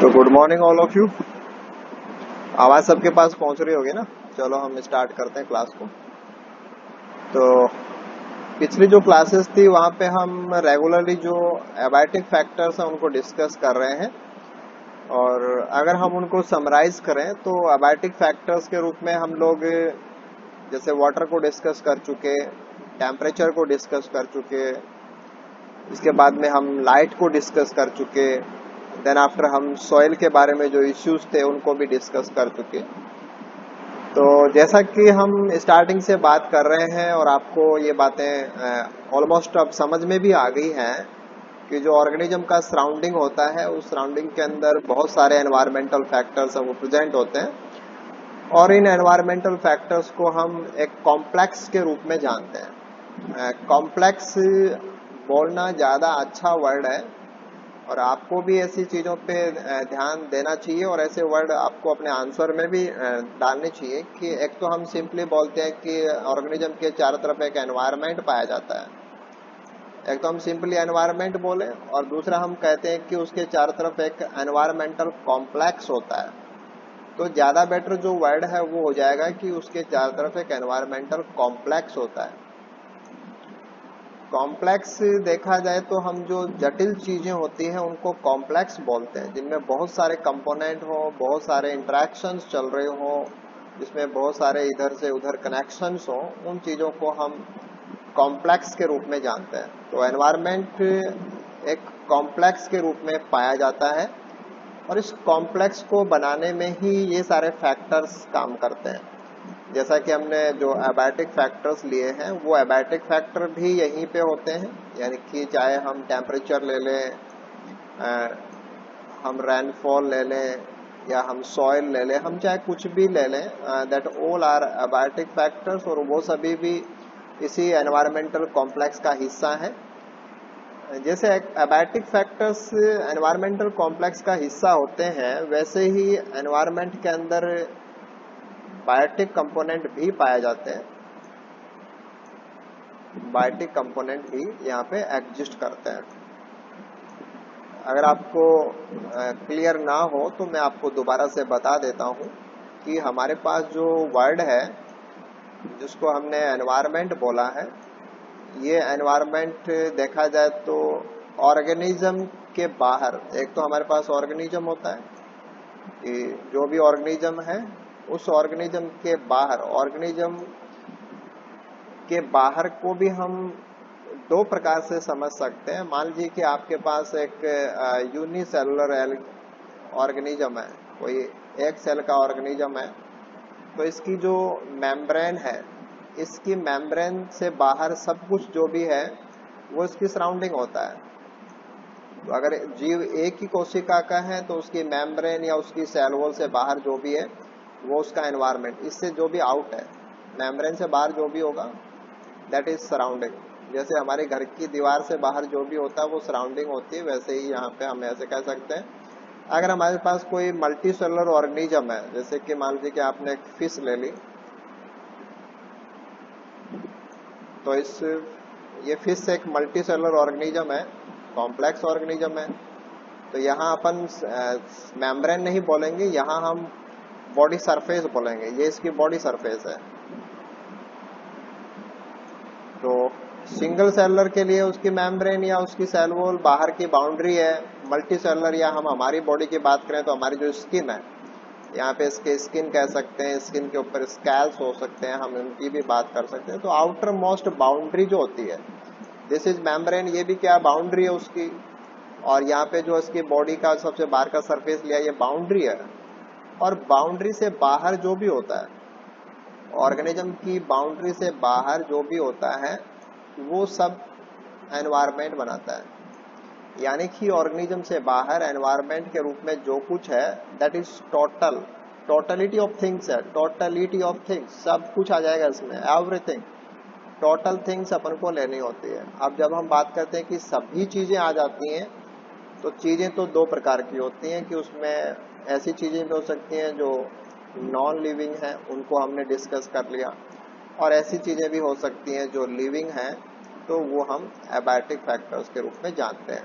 तो good morning all of you. आवाज सबके पास पहुंच रही होगी ना। चलो हम स्टार्ट करते हैं क्लास को। तो पिछली जो क्लासेस थी वहां पे हम रेगुलरली जो एबायोटिक फैक्टर्स हैं उनको डिस्कस कर रहे हैं। और अगर हम उनको समराइज करें तो एबायोटिक फैक्टर्स के रूप में हम लोग जैसे वाटर को डिस्कस कर चुके, टेम्परेचर को डिस्कस कर चुके, इसके बाद में हम लाइट को डिस्कस कर चुके, देन आफ्टर हम सॉइल के बारे में जो इश्यूज थे उनको भी डिस्कस कर चुके। तो जैसा कि हम स्टार्टिंग से बात कर रहे हैं और आपको ये बातें ऑलमोस्ट अब समझ में भी आ गई हैं कि जो ऑर्गेनिज्म का सराउंडिंग होता है उस सराउंडिंग के अंदर बहुत सारे एनवायरमेंटल फैक्टर्स वो प्रेजेंट होते हैं और इन एनवायरमेंटल फैक्टर्स को हम एक कॉम्प्लेक्स के रूप में जानते हैं। कॉम्प्लेक्स बोलना ज़्यादा अच्छा वर्ड है और आपको भी ऐसी चीज़ों पे ध्यान देना चाहिए और ऐसे वर्ड आपको अपने आंसर में भी डालने चाहिए कि एक तो हम सिंपली बोलते हैं कि ऑर्गेनिज्म के चारों तरफ एक एनवायरनमेंट पाया जाता है, एक तो हम सिंपली एनवायरनमेंट बोले और दूसरा हम कहते हैं कि उसके चारों तरफ एक एनवायरमेंटल कॉम्प्लेक्स होता है। तो ज़्यादा बेटर जो वर्ड है वो हो जाएगा कि उसके चारों तरफ एक एनवायरमेंटल कॉम्प्लेक्स होता है। कॉम्प्लेक्स देखा जाए तो हम जो जटिल चीजें होती हैं उनको कॉम्प्लेक्स बोलते हैं, जिनमें बहुत सारे कंपोनेंट हो, बहुत सारे इंटरेक्शंस चल रहे हो, जिसमें बहुत सारे इधर से उधर कनेक्शंस हो, उन चीजों को हम कॉम्प्लेक्स के रूप में जानते हैं। तो एनवायरनमेंट एक कॉम्प्लेक्स के रूप में पाया जाता है और इस कॉम्प्लेक्स को बनाने में ही ये सारे फैक्टर्स काम करते हैं। जैसा कि हमने जो एबायोटिक फैक्टर्स लिए हैं वो एबायोटिक फैक्टर भी यहीं पे होते हैं, यानी कि चाहे हम टेम्परेचर ले लें, हम रेनफॉल ले लें या हम सॉइल ले लें, हम चाहे कुछ भी ले लें, that all are abiotic factors और वो सभी भी इसी एनवायरमेंटल कॉम्प्लेक्स का हिस्सा है। जैसे एबायोटिक फैक्टर्स एनवायरमेंटल कॉम्प्लेक्स का हिस्सा होते हैं वैसे ही एनवायरमेंट के अंदर बायोटिक कंपोनेंट भी पाए जाते हैं। बायोटिक कंपोनेंट भी यहाँ पे एग्जिस्ट करते हैं। अगर आपको क्लियर ना हो तो मैं आपको दोबारा से बता देता हूँ कि हमारे पास जो वर्ड है जिसको हमने एनवायरनमेंट बोला है, ये एनवायरनमेंट देखा जाए तो ऑर्गेनिज्म के बाहर, एक तो हमारे पास ऑर्गेनिज्म होता है कि जो भी ऑर्गेनिज्म है उस ऑर्गेनिज्म के बाहर, ऑर्गेनिज्म के बाहर को भी हम दो प्रकार से समझ सकते हैं। मान लीजिए कि आपके पास एक यूनिसेलुलर ऑर्गेनिज्म है, कोई एक सेल का ऑर्गेनिज्म है, तो इसकी जो मेम्ब्रेन है, इसकी मेम्ब्रेन से बाहर सब कुछ जो भी है वो इसकी सराउंडिंग होता है। तो अगर जीव एक ही कोशिका का है तो उसकी मेम्ब्रेन या उसकी सेल वॉल से बाहर जो भी है वो उसका एनवायरनमेंट, इससे जो भी आउट है मेम्ब्रेन से बाहर जो भी होगा दैट इज सराउंडिंग। जैसे हमारे घर की दीवार से बाहर जो भी होता है वो सराउंडिंग होती है, वैसे ही यहाँ पे हम ऐसे कह सकते हैं। अगर हमारे पास कोई मल्टी सेलुलर ऑर्गेनिज्म है, जैसे कि मान लीजिए कि आपने एक फिश ले ली, तो ये फिश एक मल्टी सेलुलर ऑर्गेनिज्म है, कॉम्प्लेक्स ऑर्गेनिज्म है। तो यहाँ अपन मेम्ब्रेन नहीं बोलेंगे, यहाँ हम बॉडी सरफेस बोलेंगे, ये इसकी बॉडी सरफेस है। तो सिंगल सेलुलर के लिए उसकी मेम्ब्रेन या उसकी सेल वॉल बाहर की बाउंड्री है। मल्टी सेलुलर या हम हमारी बॉडी की बात करें तो हमारी जो स्किन है, यहाँ पे इसके स्किन कह सकते हैं, स्किन के ऊपर स्कैल्स हो सकते हैं, हम उनकी भी बात कर सकते हैं। तो आउटर मोस्ट बाउंड्री जो होती है दिस इज मेम्ब्रेन, ये भी क्या बाउंड्री है उसकी। और यहाँ पे जो इसकी बॉडी का सबसे बाहर का सरफेस लिया, ये बाउंड्री है। और बाउंड्री से बाहर जो भी होता है, ऑर्गेनिज्म की बाउंड्री से बाहर जो भी होता है वो सब एनवायरनमेंट बनाता है। यानी कि ऑर्गेनिज्म से बाहर एनवायरनमेंट के रूप में जो कुछ है that is totality of things है, टोटलिटी ऑफ थिंग्स, सब कुछ आ जाएगा इसमें, एवरीथिंग, टोटल थिंग्स अपन को लेनी होती है। अब जब हम बात करते हैं कि सभी चीजें आ जाती हैं, तो चीजें तो दो प्रकार की होती हैं कि उसमें ऐसी चीजें भी हो सकती हैं जो नॉन लिविंग है, उनको हमने डिस्कस कर लिया, और ऐसी चीजें भी हो सकती हैं जो लिविंग हैं, तो वो हम एबायोटिक फैक्टर्स के रूप में जानते हैं।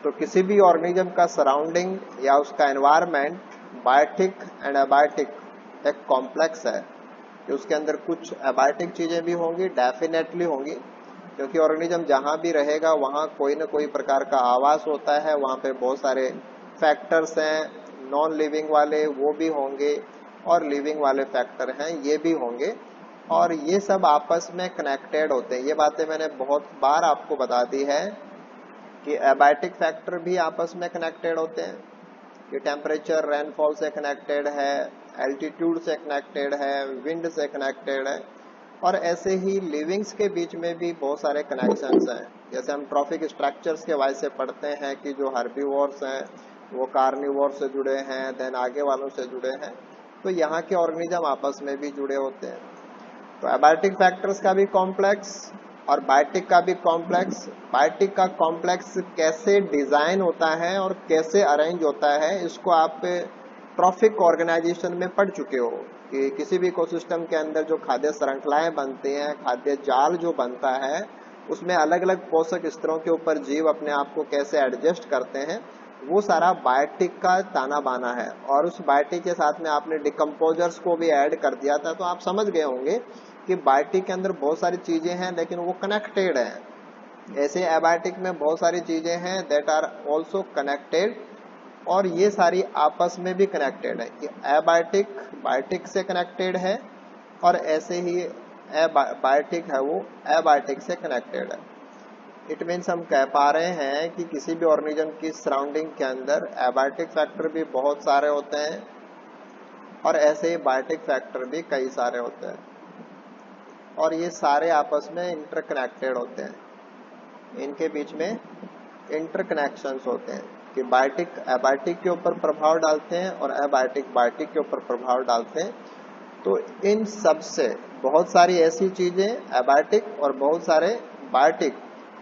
तो किसी भी ऑर्गेनिज्म का सराउंडिंग या उसका एनवायरनमेंट बायोटिक एंड एबायोटिक एक कॉम्प्लेक्स है कि उसके अंदर कुछ एबायोटिक चीजें भी होंगी, डेफिनेटली होंगी, क्योंकि ऑर्गेनिज्म जहां भी रहेगा वहां कोई ना कोई प्रकार का आवास होता है, वहां पे बहुत सारे फैक्टर्स हैं, नॉन लिविंग वाले वो भी होंगे और लिविंग वाले फैक्टर हैं ये भी होंगे, और ये सब आपस में कनेक्टेड होते हैं। ये बातें मैंने बहुत बार आपको बता दी है कि एबायोटिक फैक्टर भी आपस में कनेक्टेड होते हैं, कि टेम्परेचर रेनफॉल से कनेक्टेड है, एल्टीट्यूड से कनेक्टेड है, विंड से कनेक्टेड है, और ऐसे ही लिविंग्स के बीच में भी बहुत सारे कनेक्शंस हैं। जैसे हम ट्रॉफिक स्ट्रक्चर्स के वाइज से पढ़ते हैं कि जो हर्बीवोर्स हैं वो कार्निवोर से जुड़े हैं, देन आगे वालों से जुड़े हैं, तो यहाँ के ऑर्गेनिज्म आपस में भी जुड़े होते हैं। तो एबायोटिक फैक्टर्स का भी कॉम्प्लेक्स और बायोटिक का भी कॉम्प्लेक्स। बायोटिक का कॉम्प्लेक्स कैसे डिजाइन होता है और कैसे अरेंज होता है, इसको आप ट्रॉफिक ऑर्गेनाइजेशन में पढ़ चुके हो कि किसी भी इकोसिस्टम के अंदर जो खाद्य श्रृंखलाएं बनती हैं, खाद्य जाल जो बनता है, उसमें अलग अलग पोषक स्तरों के ऊपर जीव अपने आप को कैसे एडजस्ट करते हैं, वो सारा बायोटिक का ताना बाना है। और उस बायोटिक के साथ में आपने डिकम्पोजर्स को भी ऐड कर दिया था, तो आप समझ गए होंगे कि बायोटिक के अंदर बहुत सारी चीजें हैं लेकिन वो कनेक्टेड है। ऐसे एबायोटिक में बहुत सारी चीजें हैं दैट आर ऑल्सो कनेक्टेड, और ये सारी आपस में भी कनेक्टेड है कि एबायोटिक बायोटिक से कनेक्टेड है और ऐसे ही बायोटिक है वो एबायोटिक से कनेक्टेड है। इट मीन्स हम कह पा रहे हैं कि किसी भी ऑर्गेनिज्म की सराउंडिंग के अंदर एबायोटिक फैक्टर भी बहुत सारे होते हैं और ऐसे ही बायोटिक फैक्टर भी कई सारे होते हैं, और ये सारे आपस में इंटरकनेक्टेड होते हैं। इनके बीच में इंटरकनेक्शंस होते हैं कि बायोटिक एबायोटिक के ऊपर प्रभाव डालते हैं और एबायोटिक बायोटिक के ऊपर प्रभाव डालते हैं। तो इन सब से बहुत सारी ऐसी चीजें एबायोटिक और बहुत सारे बायोटिक,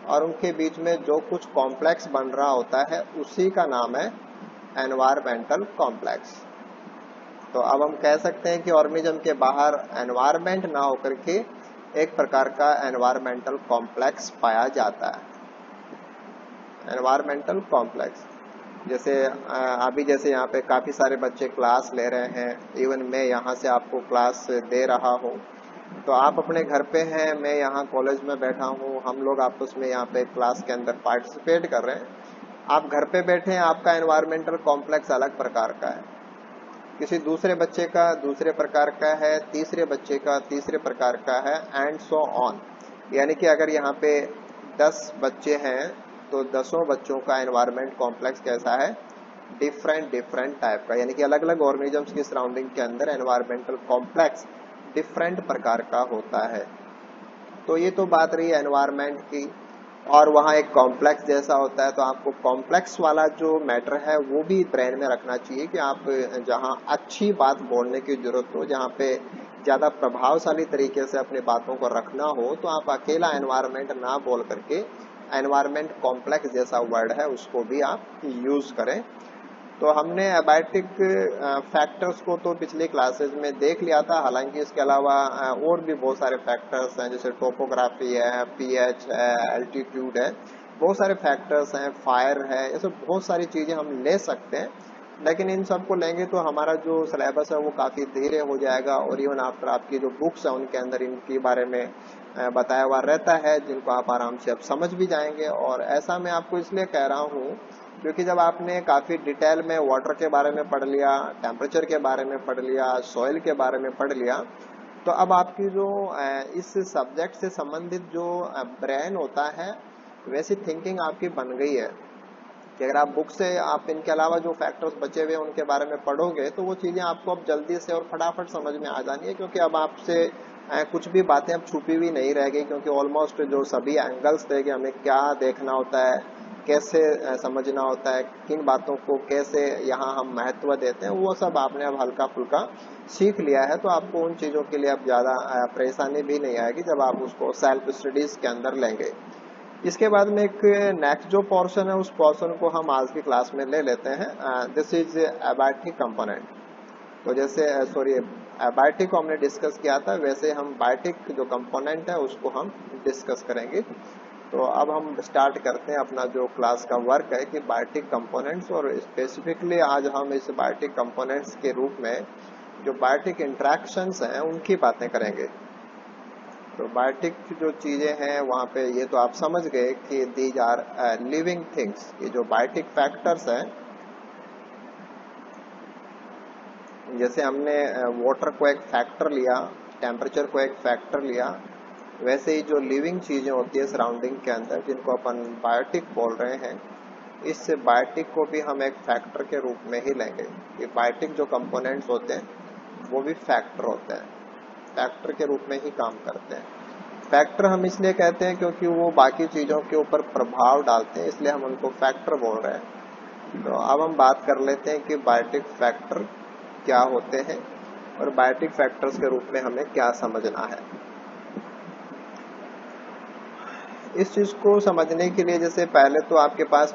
और उनके बीच में जो कुछ कॉम्प्लेक्स बन रहा होता है उसी का नाम है एनवायरमेंटल कॉम्प्लेक्स। तो अब हम कह सकते हैं कि ऑर्गेनिज्म के बाहर एनवायरमेंट ना होकर के एक प्रकार का एनवायरमेंटल कॉम्प्लेक्स पाया जाता है। एनवायरमेंटल कॉम्प्लेक्स जैसे अभी जैसे यहाँ पे काफी सारे बच्चे क्लास ले रहे हैं, इवन मैं यहाँ से आपको क्लास दे रहा हूँ, तो आप अपने घर पे हैं, मैं यहाँ कॉलेज में बैठा हूँ, हम लोग आपस में यहाँ पे क्लास के अंदर पार्टिसिपेट कर रहे हैं। आप घर पे बैठे हैं, आपका एनवायरमेंटल कॉम्प्लेक्स अलग प्रकार का है, किसी दूसरे बच्चे का दूसरे प्रकार का है, तीसरे बच्चे का तीसरे प्रकार का है, एंड सो ऑन। यानी कि अगर यहाँ पे 10 बच्चे हैं तो 10 बच्चों का एनवायरमेंट कॉम्प्लेक्स कैसा है, डिफरेंट टाइप का, यानी कि अलग अलग ऑर्गेनिजम्स की सराउंडिंग के अंदर एनवायरमेंटल कॉम्प्लेक्स डिफरेंट प्रकार का होता है। तो ये तो बात रही एनवायरमेंट की, और वहाँ एक कॉम्प्लेक्स जैसा होता है, तो आपको कॉम्प्लेक्स वाला जो मैटर है वो भी ब्रेन में रखना चाहिए कि आप जहाँ अच्छी बात बोलने की जरूरत हो, जहाँ पे ज्यादा प्रभावशाली तरीके से अपनी बातों को रखना हो, तो आप अकेला एनवायरमेंट ना बोल करके एनवायरमेंट कॉम्प्लेक्स जैसा वर्ड है उसको भी आप यूज करें। तो हमने एबायोटिक फैक्टर्स को तो पिछली क्लासेस में देख लिया था, हालांकि इसके अलावा और भी बहुत सारे फैक्टर्स हैं, जैसे टोपोग्राफी है, पीएच है, एल्टीट्यूड है, बहुत सारे फैक्टर्स हैं, फायर है, ये सब बहुत सारी चीजें हम ले सकते हैं। लेकिन इन सब को लेंगे तो हमारा जो सिलेबस है वो काफी धीरे हो जाएगा, और इवन आफ्टर आपकी जो बुक्स है उनके अंदर इनके बारे में बताया हुआ रहता है, जिनको आप आराम से अब समझ भी जाएंगे। और ऐसा मैं आपको इसलिए कह रहा हूँ क्योंकि जब आपने काफी डिटेल में वाटर के बारे में पढ़ लिया, टेम्परेचर के बारे में पढ़ लिया, सॉइल के बारे में पढ़ लिया, तो अब आपकी जो इस सब्जेक्ट से संबंधित जो ब्रेन होता है, वैसी थिंकिंग आपकी बन गई है कि अगर आप बुक से आप इनके अलावा जो फैक्टर्स बचे हुए उनके बारे में पढ़ोगे तो वो चीजें आपको अब जल्दी से और फटाफट समझ में आ जानी है, क्योंकि अब आपसे कुछ भी बातें अब छुपी हुई नहीं रह गई, क्योंकि ऑलमोस्ट जो सभी एंगल्स थे कि हमें क्या देखना होता है, कैसे समझना होता है, किन बातों को कैसे यहाँ हम महत्व देते हैं, वो सब आपने अब हल्का फुल्का सीख लिया है। तो आपको उन चीजों के लिए अब ज्यादा परेशानी भी नहीं आएगी जब आप उसको सेल्फ स्टडीज के अंदर लेंगे। इसके बाद में एक नेक्स्ट जो पोर्शन है उस पोर्शन को हम आज की क्लास में ले लेते हैं। This is abiotic component. तो जैसे एबायोटिक को हमने डिस्कस किया था, वैसे हम बायोटिक जो कंपोनेंट है उसको हम डिस्कस करेंगे। तो अब हम स्टार्ट करते हैं अपना जो क्लास का वर्क है कि बायोटिक कंपोनेंट्स, और स्पेसिफिकली आज हम इस बायोटिक कंपोनेंट्स के रूप में जो बायोटिक इंटरेक्शंस हैं उनकी बातें करेंगे। तो बायोटिक जो चीजें हैं वहाँ पे ये तो आप समझ गए कि दीज आर लिविंग थिंग्स। ये जो बायोटिक फैक्टर्स हैं, जैसे हमने वाटर को एक फैक्टर लिया, टेम्परेचर को एक फैक्टर लिया, वैसे ही जो लिविंग चीजें होती है सराउंडिंग के अंदर जिनको अपन बायोटिक बोल रहे हैं, इस बायोटिक को भी हम एक फैक्टर के रूप में ही लेंगे। ये बायोटिक जो कंपोनेंट्स होते हैं वो भी फैक्टर होते हैं, फैक्टर के रूप में ही काम करते हैं। फैक्टर हम इसलिए कहते हैं क्योंकि वो बाकी चीजों के ऊपर प्रभाव डालते हैं, इसलिए हम उनको फैक्टर बोल रहे हैं। तो अब हम बात कर लेते हैं कि बायोटिक फैक्टर क्या होते हैं और बायोटिक फैक्टर्स के रूप में हमें क्या समझना है। इस चीज को समझने के लिए जैसे पहले तो आपके पास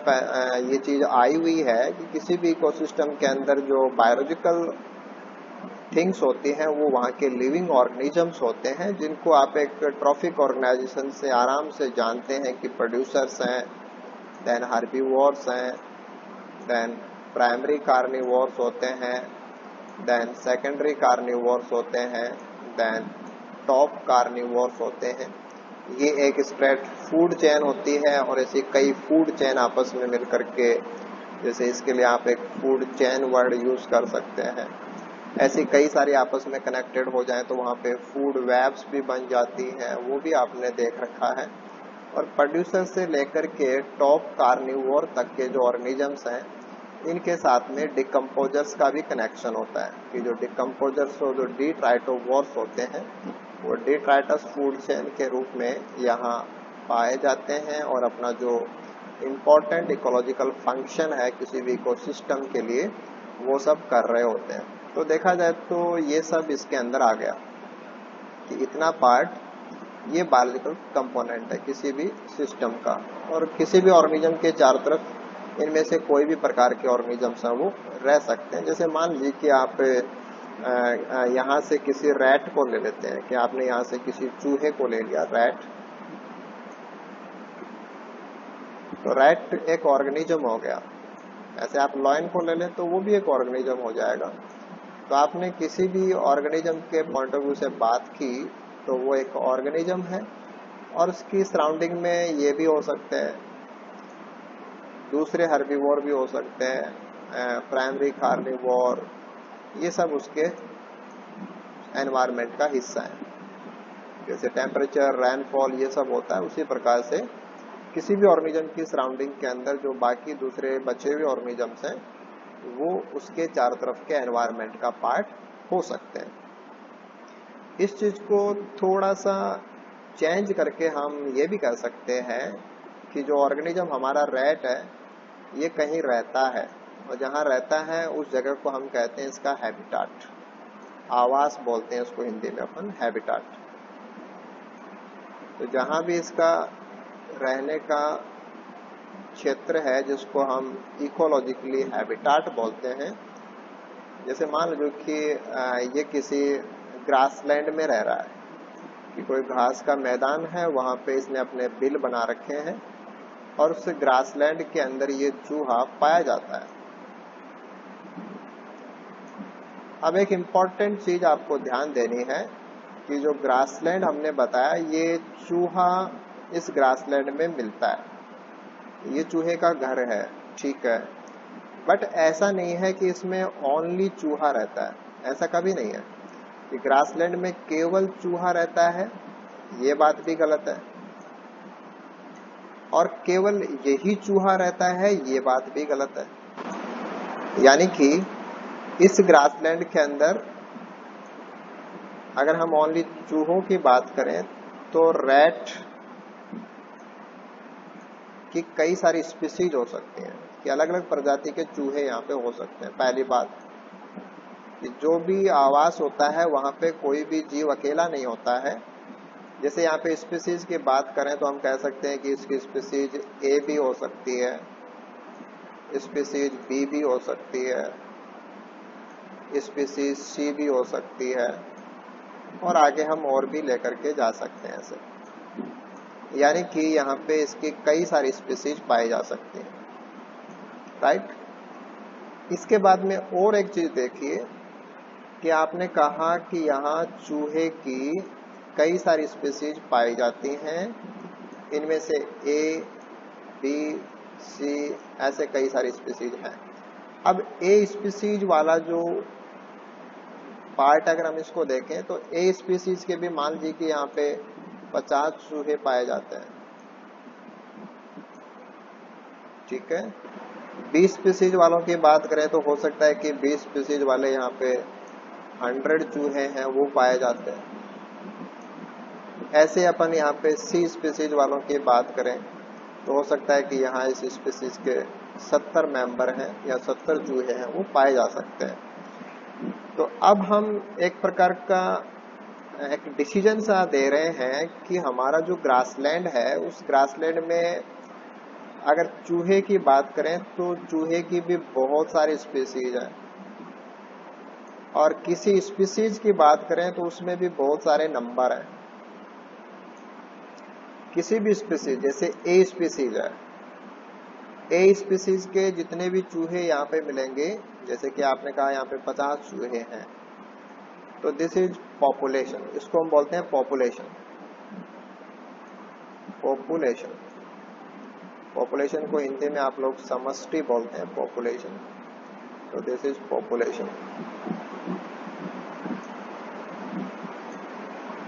ये चीज आई हुई है कि किसी भी इकोसिस्टम के अंदर जो बायोलॉजिकल थिंग्स होती हैं वो वहाँ के लिविंग ऑर्गेनिजम्स होते हैं, जिनको आप एक ट्रॉफिक ऑर्गेनाइजेशन से आराम से जानते हैं कि प्रोड्यूसर्स हैं, देन हर्बीवोर्स हैं, देन प्राइमरी कार्निवोर्स होते हैं, देन सेकेंडरी कार्निवोर्स होते हैं, देन टॉप कार्निवोर्स होते हैं। ये एक स्प्रेड फूड चेन होती है और ऐसी कई फूड चेन आपस में मिलकर के, जैसे इसके लिए आप एक फूड चेन वर्ड यूज कर सकते हैं, ऐसी कई सारी आपस में कनेक्टेड हो जाए तो वहाँ पे फूड वेब्स भी बन जाती हैं, वो भी आपने देख रखा है। और प्रोड्यूसर से लेकर के टॉप कार्निवोर तक के जो ऑर्गेनिजम्स हैं, इनके साथ में डिकम्पोजर्स का भी कनेक्शन होता है कि जो डिकम्पोजर्स और जो डिट्राइटोवोर्स होते हैं वो डिट्राइटस फूड चेन के रूप में यहाँ पाए जाते हैं और अपना जो इम्पोर्टेंट इकोलॉजिकल फंक्शन है किसी भी इकोसिस्टम के लिए वो सब कर रहे होते हैं। तो देखा जाए तो ये सब इसके अंदर आ गया कि इतना पार्ट ये बायोलॉजिकल कंपोनेंट है किसी भी सिस्टम का, और किसी भी ऑर्गेनिज्म के चारों तरफ इनमें से कोई भी प्रकार के ऑर्गेनिजम्स हैं वो रह सकते हैं। जैसे मान लीजिए कि आप यहाँ से किसी रैट को ले लेते हैं कि आपने यहाँ से किसी चूहे को ले लिया, रैट, तो रैट एक ऑर्गेनिज्म हो गया। ऐसे आप लॉयन को ले लें तो वो भी एक ऑर्गेनिज्म हो जाएगा। तो आपने किसी भी ऑर्गेनिज्म के पॉइंट ऑफ व्यू से बात की तो वो एक ऑर्गेनिज्म है, और उसकी सराउंडिंग में ये भी हो सकते हैं, दूसरे हर्बीवोर भी हो सकते हैं, प्राइमरी कार्निवोर, ये सब उसके एनवायरनमेंट का हिस्सा है। जैसे टेम्परेचर, रेनफॉल, ये सब होता है, उसी प्रकार से किसी भी ऑर्गेनिज्म की सराउंडिंग के अंदर जो बाकी दूसरे बचे हुए ऑर्गेनिजम्स हैं वो उसके चारों तरफ के एनवायरनमेंट का पार्ट हो सकते हैं। इस चीज को थोड़ा सा चेंज करके हम ये भी कर सकते हैं कि जो ऑर्गेनिज्म हमारा रैट है ये कहीं रहता है, और जहाँ रहता है उस जगह को हम कहते हैं इसका हैबिटाट, आवास बोलते हैं उसको हिंदी में अपन, हैबिटाट। तो जहाँ भी इसका रहने का क्षेत्र है जिसको हम इकोलॉजिकली हैबिटाट बोलते हैं, जैसे मान लो कि ये किसी ग्रासलैंड में रह रहा है कि कोई घास का मैदान है, वहां पे इसने अपने बिल बना रखे हैं और उस ग्रासलैंड के अंदर ये चूहा पाया जाता है। अब एक इम्पॉर्टेंट चीज आपको ध्यान देनी है कि जो ग्रासलैंड हमने बताया ये चूहा इस ग्रासलैंड में मिलता है, ये चूहे का घर है, ठीक है, बट ऐसा नहीं है कि इसमें ओनली चूहा रहता है, ऐसा कभी नहीं है कि ग्रासलैंड में केवल चूहा रहता है, ये बात भी गलत है, और केवल यही चूहा रहता है, ये बात भी गलत है। यानी कि इस ग्रासलैंड के अंदर अगर हम ओनली चूहों की बात करें तो रैट की कई सारी स्पीसीज हो सकती हैं कि अलग अलग प्रजाति के चूहे यहाँ पे हो सकते हैं। पहली बात कि जो भी आवास होता है वहां पे कोई भी जीव अकेला नहीं होता है। जैसे यहाँ पे स्पीसीज की बात करें तो हम कह सकते हैं कि इसकी स्पीसीज ए भी हो सकती है, स्पीसीज बी भी हो सकती है, स्पीसीज सी भी हो सकती है, और आगे हम और भी लेकर के जा सकते हैं ऐसे। यानी कि यहाँ पे इसकी कई सारी स्पीसीज पाई जा सकती हैं, राइट। इसके बाद में और एक चीज देखिए कि आपने कहा कि यहाँ चूहे की कई सारी स्पीसीज पाई जाती हैं, इनमें से ए, बी, सी ऐसे कई सारी स्पीसीज हैं। अब ए स्पीसीज वाला जो पार्ट अगर हम इसको देखें तो ए स्पीसीज के भी मान लीजिए कि यहाँ पे 50 चूहे पाए जाते हैं, ठीक है। 20 स्पीसीज वालों की बात करें तो हो सकता है कि 20 स्पीसीज वाले यहाँ पे 100 चूहे हैं वो पाए जाते हैं। ऐसे अपन यहाँ पे सी स्पीसीज वालों की बात करें तो हो सकता है कि यहाँ इस स्पीसीज के 70 मेंबर हैं या 70 चूहे हैं वो पाए जा सकते हैं। तो अब हम एक प्रकार का एक डिसीजन सा दे रहे हैं कि हमारा जो ग्रासलैंड है उस ग्रासलैंड में अगर चूहे की बात करें तो चूहे की भी बहुत सारी स्पीसीज हैं, और किसी स्पीसीज की बात करें तो उसमें भी बहुत सारे नंबर हैं। किसी भी स्पीसीज, जैसे ए स्पीसीज है, ए स्पीसीज के जितने भी चूहे यहाँ पे मिलेंगे, जैसे कि आपने कहा यहाँ पे 50 चूहे हैं, तो दिस इज पॉपुलेशन, इसको हम बोलते हैं पॉपुलेशन। पॉपुलेशन पॉपुलेशन को हिंदी में आप लोग समष्टि बोलते हैं, पॉपुलेशन। तो दिस इज पॉपुलेशन।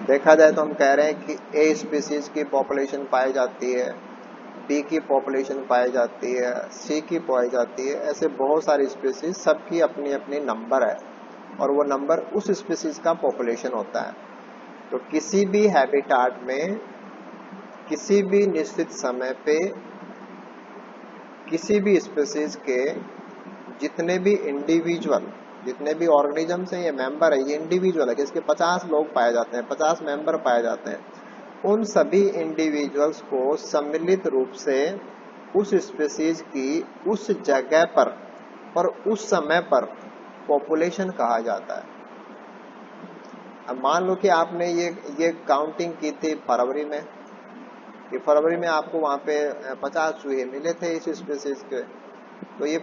देखा जाए तो हम कह रहे हैं कि ए स्पीसीज की पॉपुलेशन पाई जाती है, बी की पॉपुलेशन पाई जाती है, सी की पाई जाती है, ऐसे बहुत सारी स्पीसीज, सबकी अपनी अपनी नंबर है और वो नंबर उस स्पीसीज का पॉपुलेशन होता है। तो किसी भी हैबिटाट में किसी भी निश्चित समय पे किसी भी स्पीसीज के जितने भी इंडिविजुअल, जितने भी ऑर्गेनिजम्स हैं, ये मेंबर है, ये इंडिविजुअल है कि इसके 50 लोग पाए जाते हैं, 50 मेंबर पाए जाते हैं, उन सभी इंडिविजुअल्स को सम्मिलित रूप से उस स्पीसीज की उस जगह पर और उस समय पर पॉपुलेशन कहा जाता है। अब मान लो कि आपने ये काउंटिंग की थी फरवरी में, कि फरवरी में आपको वहां पे 50 चूहे मिले थे इस स्पीसीज के, तो ये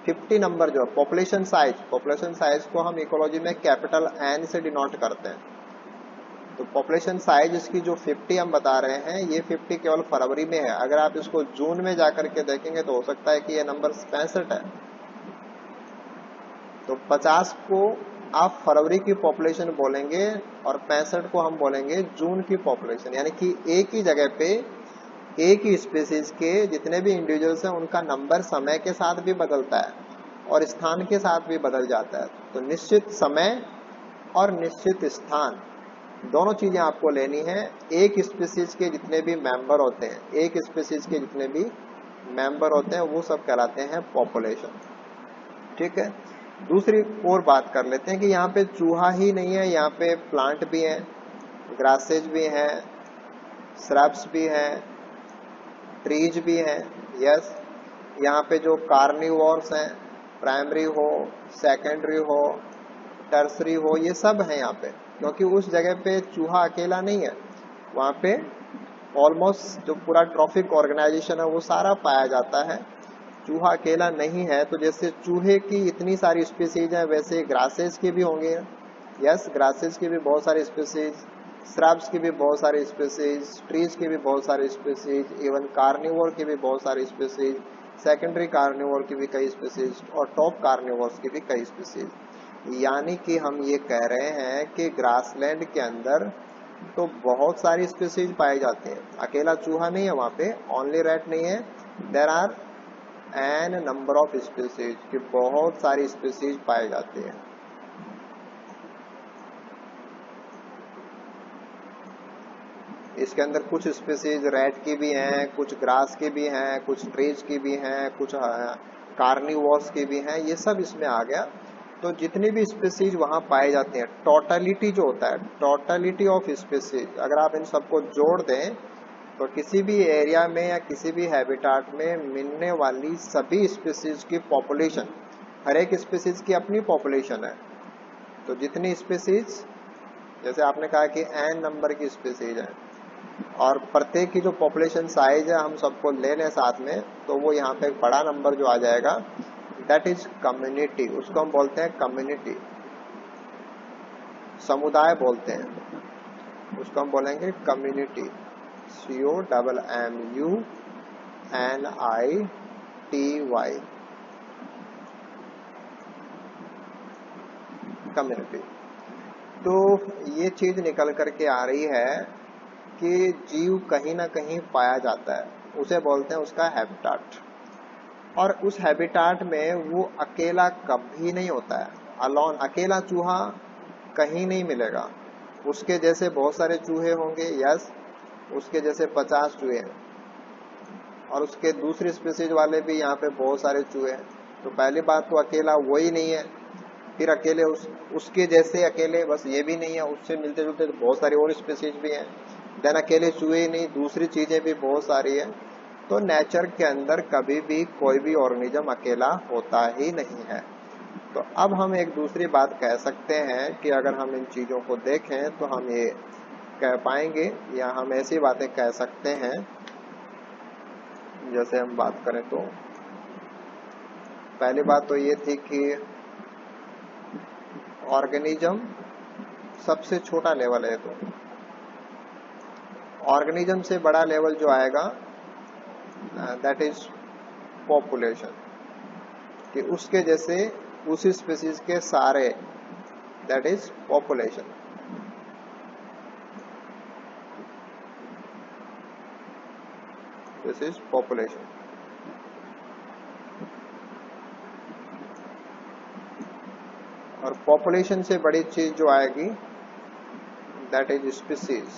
50 नंबर जो पॉपुलेशन साइज को हम इकोलॉजी में कैपिटल एन से डिनोट करते हैं। तो पॉपुलेशन साइज इसकी जो 50 हम बता रहे हैं, ये 50 केवल फरवरी में है। अगर आप इसको जून में जाकर के देखेंगे तो हो सकता है कि ये नंबर 65 है। तो 50 को आप फरवरी की पॉपुलेशन बोलेंगे और 65 को हम बोलेंगे जून की पॉपुलेशन, यानी कि एक ही जगह पे एक ही स्पीसीज के जितने भी इंडिविजुअल्स हैं उनका नंबर समय के साथ भी बदलता है और स्थान के साथ भी बदल जाता है। तो निश्चित समय और निश्चित स्थान दोनों चीजें आपको लेनी है। एक स्पीसीज के जितने भी मेंबर होते हैं, एक स्पीसीज के जितने भी मेंबर होते हैं वो सब कहलाते हैं पॉपुलेशन, ठीक है। दूसरी और बात कर लेते हैं कि यहाँ पे चूहा ही नहीं है, यहाँ पे प्लांट भी हैं, ग्रासेज भी हैं, श्रब्स भी हैं, ट्रीज भी हैं, यस। यहाँ पे जो कार्निवोर्स हैं, प्राइमरी हो, सेकेंडरी हो, टर्सरी हो, ये सब है यहाँ पे, क्योंकि उस जगह पे चूहा अकेला नहीं है, वहाँ पे ऑलमोस्ट जो पूरा ट्रॉफिक ऑर्गेनाइजेशन है वो सारा पाया जाता है, चूहा अकेला नहीं है। तो जैसे चूहे की इतनी सारी स्पीसीज है, वैसे ग्रासेस की भी होंगे, यस, ग्रासेस की भी बहुत सारी स्पीसीज, श्रब्स की भी बहुत सारी स्पीसीज, ट्रीज की भी बहुत सारी स्पीसीज, इवन कार्निवोर की भी बहुत सारी स्पीसीज, सेकेंडरी कार्निवोर की भी कई स्पीसीज और टॉप कार्निवोर्स की भी कई स्पीसीज। यानी कि हम ये कह रहे हैं कि ग्रासलैंड के अंदर तो बहुत सारी स्पीसीज पाई जाती है, अकेला चूहा नहीं है वहाँ पे, ओनली रैट नहीं है, there are n number of species, की बहुत सारी स्पीसीज पाई जाती है। इसके अंदर कुछ स्पीसीज रैट की भी हैं, कुछ ग्रास की भी हैं, कुछ ट्रीज की भी हैं, कुछ कार्निवोर्स की भी हैं, ये सब इसमें आ गया। तो जितनी भी स्पीसीज वहां पाई जाती हैं, टोटलिटी जो होता है, टोटलिटी ऑफ स्पीसीज, अगर आप इन सबको जोड़ दें तो किसी भी एरिया में या किसी भी हैबिटाट में मिलने वाली सभी स्पीसीज की पॉपुलेशन, हर एक स्पीसीज की अपनी पॉपुलेशन है। तो जितनी स्पीसीज, जैसे आपने कहा कि एन नंबर की स्पीसीज है, और प्रत्येक की जो पॉपुलेशन साइज है हम सबको ले लें साथ में, तो वो यहाँ पे एक बड़ा नंबर जो आ जाएगा, दैट इज कम्युनिटी। उसको हम बोलते हैं कम्युनिटी, समुदाय बोलते हैं, उसको हम बोलेंगे कम्युनिटी। COMMUNITY, community. तो ये चीज निकल करके आ रही है कि जीव कहीं ना कहीं पाया जाता है, उसे बोलते हैं उसका हैबिटाट। और उस हैबिटाट में वो अकेला कभी नहीं होता है, अलोन, अकेला चूहा कहीं नहीं मिलेगा। उसके जैसे बहुत सारे चूहे होंगे, यस, उसके जैसे 50 चूहे हैं, और उसके दूसरी स्पीसीज वाले भी यहाँ पे बहुत सारे चूहे हैं। तो पहली बात तो अकेला वो ही नहीं है, फिर अकेले उसके जैसे अकेले बस ये भी नहीं है, उससे मिलते जुलते बहुत सारी और स्पीसीज भी हैं। देन अकेले चूहे ही नहीं, दूसरी चीजें भी बहुत सारी है। तो नेचर के अंदर कभी भी कोई भी ऑर्गेनिज्म अकेला होता ही नहीं है। तो अब हम एक दूसरी बात कह सकते हैं कि अगर हम इन चीजों को देखें तो हम ये कह पाएंगे, या हम ऐसी बातें कह सकते हैं, जैसे हम बात करें तो पहली बात तो ये थी कि ऑर्गेनिज्म सबसे छोटा लेवल है। तो ऑर्गेनिज्म से बड़ा लेवल जो आएगा, दैट इज पॉपुलेशन, कि उसके जैसे उसी स्पीसीज के सारे, that is population. This is population. और पॉपुलेशन से बड़ी चीज जो आएगी, दैट इज स्पीसीज।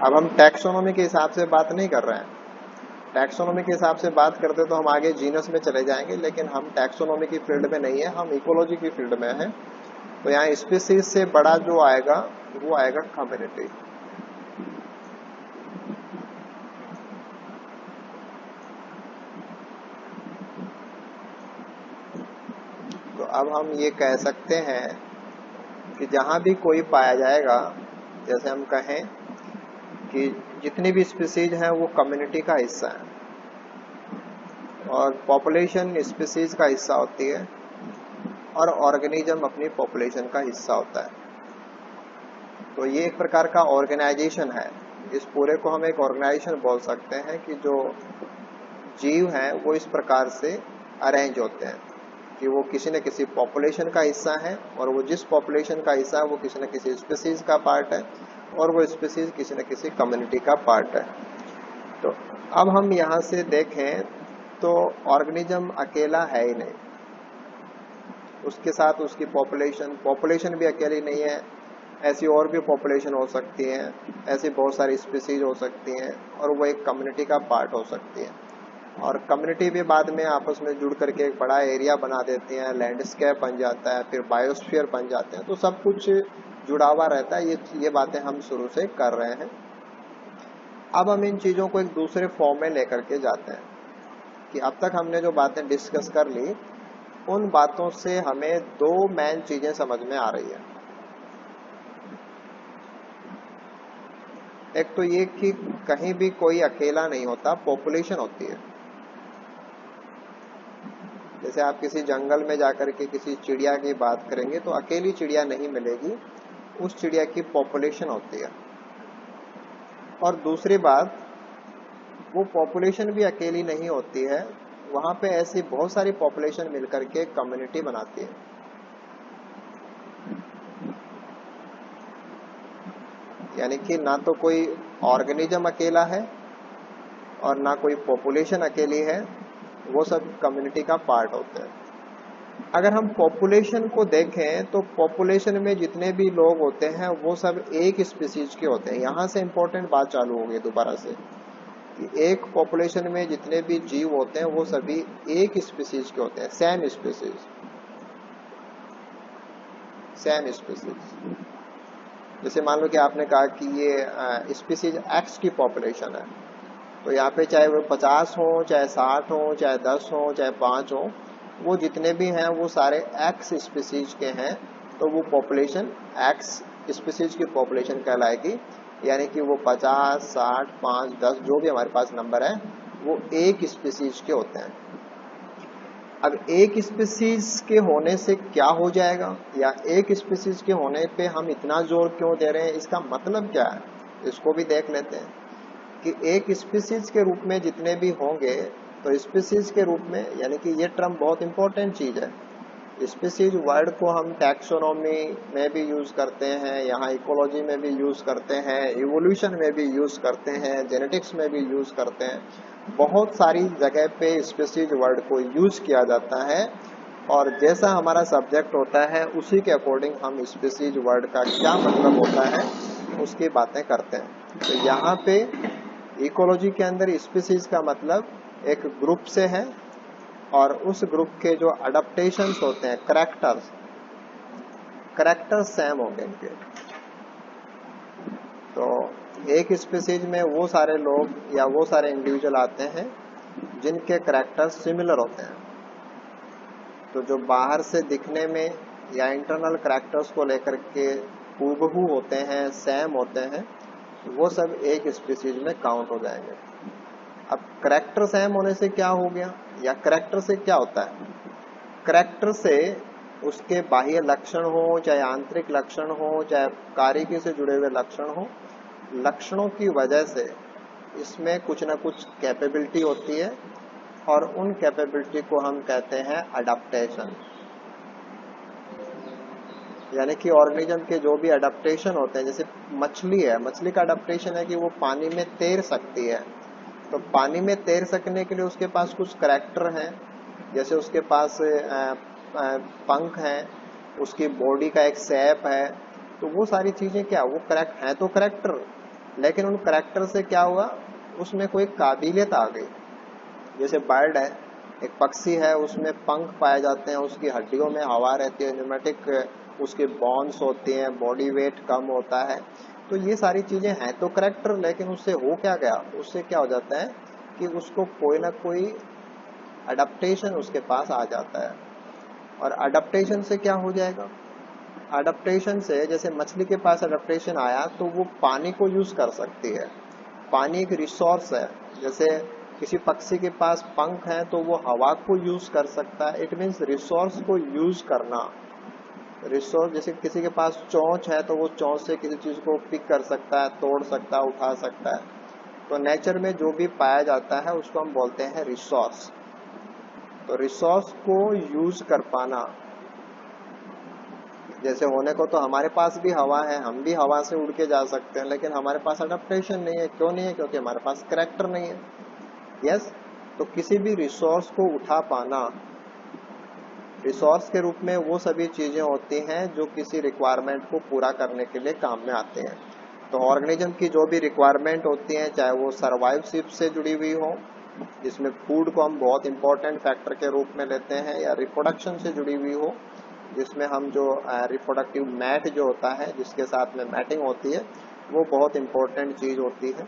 अब हम टैक्सोनॉमी के हिसाब से बात नहीं कर रहे हैं। टैक्सोनॉमी के हिसाब से बात करते तो हम आगे जीनस में चले जाएंगे, लेकिन हम टैक्सोनॉमी की फील्ड में नहीं है, हम इकोलॉजी की फील्ड में हैं। तो यहाँ स्पीसीज से बड़ा जो आएगा वो आएगा कम्युनिटी। तो अब हम ये कह सकते हैं कि जहां भी कोई पाया जाएगा, जैसे हम कहें कि जितनी भी स्पीसीज हैं वो कम्युनिटी का हिस्सा है, और पॉपुलेशन स्पीसीज का हिस्सा होती है, और ऑर्गेनिज्म अपनी पॉपुलेशन का हिस्सा होता है। तो ये एक प्रकार का ऑर्गेनाइजेशन है। इस पूरे को हम एक ऑर्गेनाइजेशन बोल सकते हैं कि जो जीव हैं वो इस प्रकार से अरेंज होते हैं कि वो किसी न किसी पॉपुलेशन का हिस्सा है, और वो जिस पॉपुलेशन का हिस्सा है वो किसी न किसी स्पीसीज का पार्ट है, और वो स्पीसीज किसी न किसी कम्युनिटी का पार्ट है। तो अब हम यहाँ से देखें तो ऑर्गेनिज्म अकेला है ही नहीं, उसके साथ उसकी पॉपुलेशन भी अकेली नहीं है, ऐसी और भी पॉपुलेशन हो सकती है, ऐसी बहुत सारी स्पीसीज हो सकती हैं, और वो एक कम्युनिटी का पार्ट हो सकती है। और कम्युनिटी भी बाद में आपस में जुड़ करके एक बड़ा एरिया बना देती हैं, लैंडस्केप बन जाता है, फिर बायोस्फीयर बन जाते हैं। तो सब कुछ जुड़ा हुआ रहता है। ये बातें हम शुरू से कर रहे हैं। अब हम इन चीजों को एक दूसरे फॉर्म में लेकर के जाते हैं कि अब तक हमने जो बातें डिस्कस कर ली, उन बातों से हमें दो मेन चीजें समझ में आ रही है। एक तो ये कि कहीं भी कोई अकेला नहीं होता, पॉपुलेशन होती है। जैसे आप किसी जंगल में जाकर के किसी चिड़िया की बात करेंगे तो अकेली चिड़िया नहीं मिलेगी, उस चिड़िया की पॉपुलेशन होती है। और दूसरी बात, वो पॉपुलेशन भी अकेली नहीं होती है, वहां पे ऐसी बहुत सारी पॉपुलेशन मिलकर के कम्युनिटी बनाती है। यानी कि ना तो कोई ऑर्गेनिज्म अकेला है और ना कोई पॉपुलेशन अकेली है, वो सब कम्युनिटी का पार्ट होते हैं। अगर हम पॉपुलेशन को देखें तो पॉपुलेशन में जितने भी लोग होते हैं वो सब एक स्पीसीज के होते हैं। यहाँ से इंपॉर्टेंट बात चालू हो गई दोबारा से कि एक पॉपुलेशन में जितने भी जीव होते हैं वो सभी एक स्पीसीज के होते हैं, सेम स्पीसीज। जैसे मान लो कि आपने कहा कि ये स्पीसीज एक्स की पॉपुलेशन है, तो यहाँ पे चाहे वो 50 हो, चाहे 60 हो, चाहे 10 हो, चाहे 5 हो, वो जितने भी हैं वो सारे एक्स स्पीसीज के हैं, तो वो पॉपुलेशन एक्स स्पीसीज की पॉपुलेशन कहलाएगी। यानी कि वो 50, 60, 5, 10 जो भी हमारे पास नंबर है वो एक स्पीसीज के होते हैं। अब एक स्पीसीज के होने से क्या हो जाएगा, या एक स्पीसीज के होने पे हम इतना जोर क्यों दे रहे हैं, इसका मतलब क्या है, इसको भी देख लेते हैं कि एक स्पीसीज के रूप में जितने भी होंगे, तो स्पीसीज के रूप में, यानी कि ये टर्म बहुत इंपॉर्टेंट चीज है। स्पीसीज वर्ड को हम टैक्सोनॉमी में भी यूज करते हैं, यहाँ इकोलॉजी में भी यूज करते हैं, इवोल्यूशन में भी यूज करते हैं, जेनेटिक्स में भी यूज करते हैं, बहुत सारी जगह पे स्पीसीज वर्ड को यूज किया जाता है। और जैसा हमारा सब्जेक्ट होता है उसी के अकॉर्डिंग हम स्पीसीज वर्ड का क्या मतलब होता है उसकी बातें करते हैं। तो यहाँ पे इकोलॉजी के अंदर स्पीसीज का मतलब एक ग्रुप से है, और उस ग्रुप के जो अडेप्टेशंस होते हैं, करेक्टर्स सेम होंगे इनके। तो एक स्पीसीज में वो सारे लोग या वो सारे इंडिविजुअल आते हैं जिनके करेक्टर्स सिमिलर होते हैं। तो जो बाहर से दिखने में या इंटरनल करेक्टर्स को लेकर के हूबहू होते हैं, सेम होते हैं, वो सब एक स्पीसीज में काउंट हो जाएंगे। अब करेक्टर सेम होने से क्या हो गया, या करेक्टर से क्या होता है, करेक्टर से उसके बाह्य लक्षण हो, चाहे आंतरिक लक्षण हो, चाहे कारिकी से जुड़े हुए लक्षण हो, लक्षणों की वजह से इसमें कुछ ना कुछ कैपेबिलिटी होती है, और उन कैपेबिलिटी को हम कहते हैं अडेप्टेशन। यानी कि ऑर्गेनिज्म के जो भी अडेप्टेशन होते हैं, जैसे मछली है, मछली का अडेप्टेशन है कि वो पानी में तैर सकती है। तो पानी में तैर सकने के लिए उसके पास कुछ करैक्टर हैं, जैसे उसके पास पंख हैं, उसकी बॉडी का एक शेप है। तो वो सारी चीजें क्या, वो करेक्ट हैं तो करेक्टर, लेकिन उन करेक्टर से क्या हुआ, उसमें कोई काबिलियत आ गई। जैसे बर्ड है, एक पक्षी है, उसमें पंख पाए जाते हैं, उसकी हड्डियों में हवा रहती है, न्यूमेटिक उसके बॉन्स होती हैं, बॉडी वेट कम होता है। तो ये सारी चीजें हैं तो करेक्टर, लेकिन उससे हो क्या गया, उससे क्या हो जाता है कि उसको कोई ना कोई अडेप्टेशन उसके पास आ जाता है। और अडेप्टेशन से क्या हो जाएगा, अडेप्टेशन से जैसे मछली के पास अडेप्टेशन आया तो वो पानी को यूज कर सकती है। पानी एक रिसोर्स है। जैसे किसी पक्षी के पास पंख है तो वो हवा को यूज कर सकता है। इट मीन्स रिसोर्स को यूज करना। रिसोर्स, जैसे किसी के पास चोंच है तो वो चोंच से किसी चीज को पिक कर सकता है, तोड़ सकता है, उठा सकता है। तो नेचर में जो भी पाया जाता है उसको हम बोलते हैं रिसोर्स। तो रिसोर्स को यूज कर पाना, जैसे होने को तो हमारे पास भी हवा है, हम भी हवा से उड़ के जा सकते हैं, लेकिन हमारे पास अडेप्टेशन नहीं है। क्यों नहीं है, क्योंकि हमारे पास करैक्टर नहीं है। यस, तो किसी भी रिसोर्स को उठा पाना, रिसोर्स के रूप में वो सभी चीजें होती हैं जो किसी रिक्वायरमेंट को पूरा करने के लिए काम में आते हैं। तो ऑर्गेनिज्म की जो भी रिक्वायरमेंट होती है, चाहे वो सर्वाइवशिप से जुड़ी हुई हो, जिसमें फूड को हम बहुत इंपॉर्टेंट फैक्टर के रूप में लेते हैं, या रिप्रोडक्शन से जुड़ी हुई हो, जिसमें हम जो रिप्रोडक्टिव मैट जो होता है, जिसके साथ में मैटिंग होती है, वो बहुत इंपॉर्टेंट चीज होती है।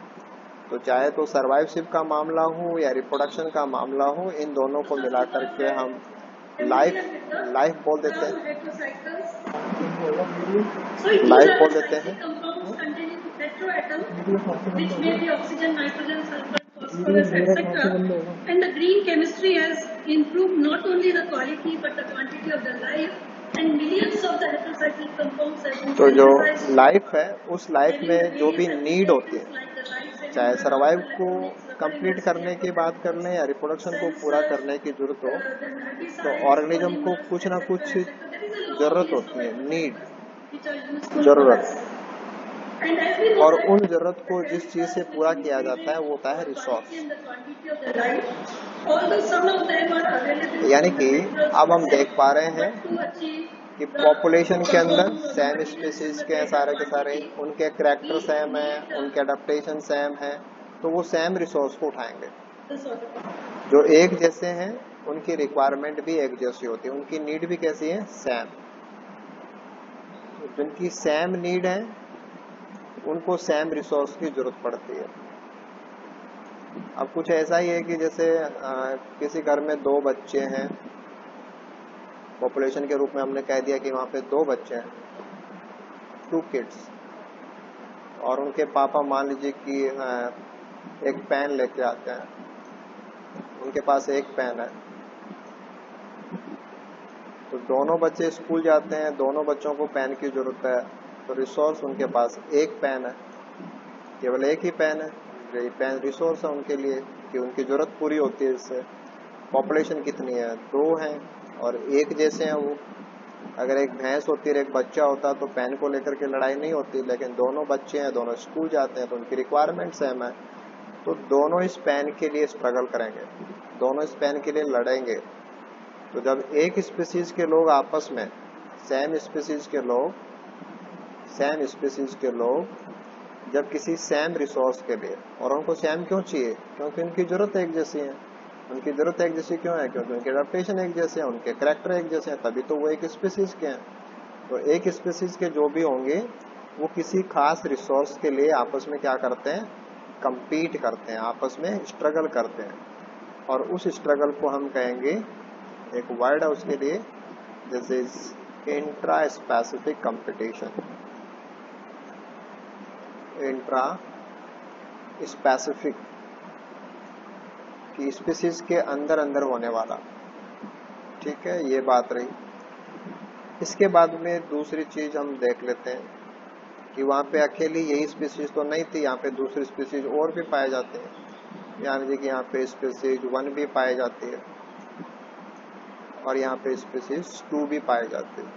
तो चाहे तो सर्वाइवशिप का मामला हो या रिप्रोडक्शन का मामला हो, इन दोनों को मिला करके हम लाइफ बोल देते हैं, लाइफ बोल देते हैं। And the green chemistry has improved not only the quality but the quantity of the life, and millions of the heterocyclic compounds have been तो जो synthesized. लाइफ है, उस लाइफ में जो भी नीड होती है, चाहे सर्वाइव को कंप्लीट करने की बात कर लें या रिप्रोडक्शन को पूरा करने की जरूरत हो, तो ऑर्गेनिज्म को कुछ ना कुछ जरूरत होती है, नीड, जरूरत। और उन जरूरत को जिस चीज से पूरा किया जाता है वो होता है रिसोर्स। यानी कि अब हम देख पा रहे हैं कि पॉपुलेशन के अंदर सेम स्पीसीज के हैं सारे के सारे, उनके करैक्टर सेम है, उनके अडेप्टेशन सेम है, तो वो सेम रिसोर्स को उठाएंगे। जो एक जैसे हैं उनकी रिक्वायरमेंट भी एक जैसी होती है, उनकी नीड भी कैसी है, सेम। जिनकी सेम नीड है उनको सेम रिसोर्स की जरूरत पड़ती है। अब कुछ ऐसा ही है कि जैसे किसी घर में 2 बच्चे हैं, पॉपुलेशन के रूप में हमने कह दिया कि वहाँ पे 2 बच्चे हैं, 2 किड्स, और उनके पापा मान लीजिए कि एक पेन लेके आते हैं, उनके पास एक पेन है, तो दोनों बच्चे स्कूल जाते हैं, दोनों बच्चों को पेन की जरूरत है, तो रिसोर्स उनके पास एक पेन है, केवल एक ही पेन है, यही पेन रिसोर्स है उनके लिए कि उनकी जरूरत पूरी होती है इससे। पॉपुलेशन कितनी है, 2 हैं और एक जैसे हैं वो। अगर एक भैंस होती है एक बच्चा होता तो पेन को लेकर के लड़ाई नहीं होती, लेकिन दोनों बच्चे हैं, दोनों स्कूल जाते हैं, तो उनकी रिक्वायरमेंट सेम है, तो दोनों इस पेन के लिए स्ट्रगल करेंगे, दोनों इस पेन के लिए लड़ेंगे। तो जब एक स्पीसीज के लोग आपस में सेम स्पीसीज के लोग जब किसी सेम रिसोर्स के लिए, और उनको सेम क्यों चाहिए, क्योंकि उनकी जरूरत एक जैसी है। उनकी जरूरत एक जैसी क्यों है, क्योंकि उनके एडेप्टेशन एक जैसे हैं, उनके कैरेक्टर एक जैसे हैं, तभी तो वो एक स्पीसीज के हैं। तो एक स्पीसीज के जो भी होंगे वो किसी खास रिसोर्स के लिए आपस में क्या करते हैं, compete करते हैं, आपस में स्ट्रगल करते हैं, और उस स्ट्रगल को हम कहेंगे, एक वर्ड है उसके लिए, this is intra specific competition. Intra specific की स्पीसीज के अंदर अंदर होने वाला, ठीक है, ये बात रही। इसके बाद में दूसरी चीज हम देख लेते हैं कि वहाँ पे अकेली यही स्पीसीज तो नहीं थी, यहाँ पे दूसरी स्पीसीज और भी पाए जाते हैं। यानी कि यहाँ पे स्पीसीज 1 भी पाई जाती है और यहाँ पे स्पीसीज 2 भी पाई जाती है।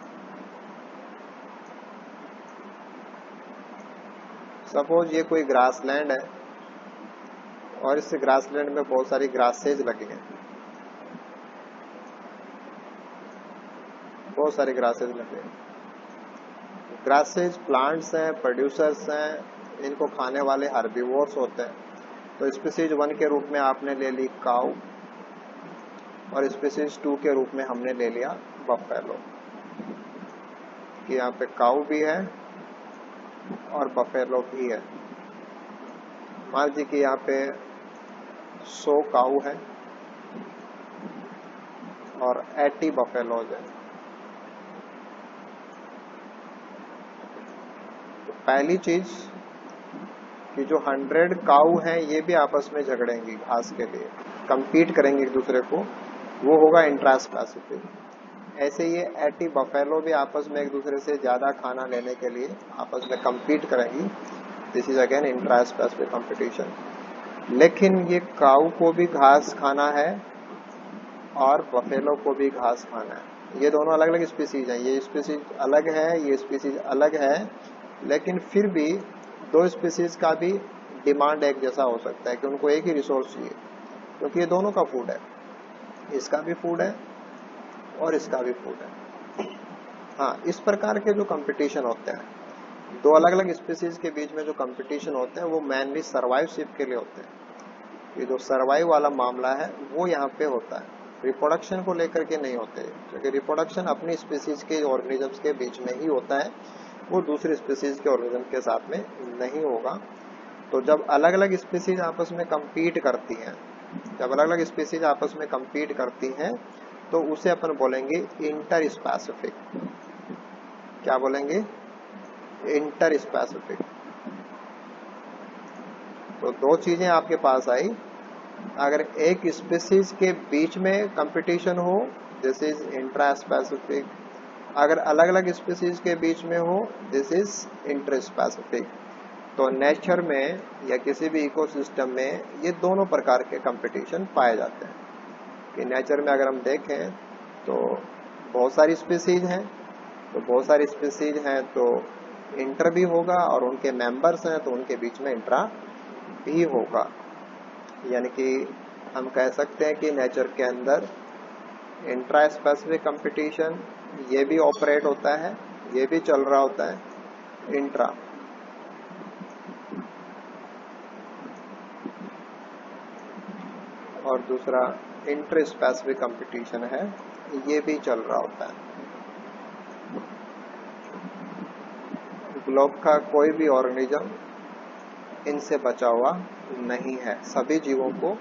सपोज ये कोई ग्रासलैंड है और इस ग्रासलैंड में बहुत सारी ग्रासेज लगी हैं, बहुत सारी ग्रासेज लगे हैं। ग्रासेज प्लांट्स हैं, प्रोड्यूसर्स हैं, इनको खाने वाले हर्बीवोर्स होते हैं। तो स्पीसीज 1 के रूप में आपने ले ली काऊ और स्पीसीज 2 के रूप में हमने ले लिया बफेलो, कि यहाँ पे काऊ भी है और बफेलो भी है। मान लीजिए कि यहाँ पे 100 काऊ है और 80 बफेलोज है। तो पहली चीज कि जो 100 काऊ हैं ये भी आपस में झगड़ेंगी घास के लिए, compete करेंगे एक दूसरे को, वो होगा इंट्रा स्पेसिफिक। ऐसे ये 80 बफेलो भी आपस में एक दूसरे से ज्यादा खाना लेने के लिए आपस में compete करेंगी, this is again intra specific competition. लेकिन ये काऊ को भी घास खाना है और बफेलो को भी घास खाना है। ये दोनों अलग अलग स्पीसीज हैं, ये स्पीसीज अलग है, ये स्पीसीज अलग है, लेकिन फिर भी 2 स्पीसीज का भी डिमांड एक जैसा हो सकता है कि उनको एक ही रिसोर्स चाहिए, क्योंकि ये दोनों का फूड है, इसका भी फूड है और इसका भी फूड है। हाँ, इस प्रकार के जो कंपटीशन होते हैं, 2 अलग अलग स्पीसीज के बीच में जो कंपटीशन होते हैं वो मेनली सर्वाइवशिप के लिए होते हैं। ये जो सर्वाइव वाला मामला है वो यहाँ पे होता है, रिप्रोडक्शन को लेकर के नहीं होते, क्योंकि रिप्रोडक्शन अपनी स्पीसीज के ऑर्गेनिजम्स के बीच में ही होता है, वो दूसरी स्पीसीज के ऑर्गेनिज्म के साथ में नहीं होगा। तो जब अलग अलग स्पीसीज आपस में compete करती हैं, जब अलग अलग स्पीसीज आपस में compete करती हैं तो उसे अपन बोलेंगे इंटर स्पेसिफिक। क्या बोलेंगे, इंटर स्पेसिफिक। तो 2 चीजें आपके पास आई, अगर एक स्पीसीज के बीच में कंपटीशन हो दिस इज इंट्रा स्पेसिफिक, अगर अलग अलग स्पीसीज के बीच में हो दिस इज इंटर स्पेसिफिक। तो नेचर में या किसी भी इकोसिस्टम में ये दोनों प्रकार के कंपटीशन पाए जाते हैं। कि नेचर में अगर हम देखें तो बहुत सारी स्पीसीज हैं, तो बहुत सारी स्पीसीज हैं तो इंटर भी होगा, और उनके मेंबर्स हैं तो उनके बीच में इंट्रा भी होगा। यानी कि हम कह सकते हैं कि नेचर के अंदर इंट्रा स्पेसिफिक कंपटीशन ये भी ऑपरेट होता है, ये भी चल रहा होता है इंट्रा। और दूसरा इंटर स्पेसिफिक कंपटीशन है, ये भी चल रहा होता है। ग्लोब का कोई भी ऑर्गेनिज्म इनसे बचा हुआ नहीं है, सभी जीवों को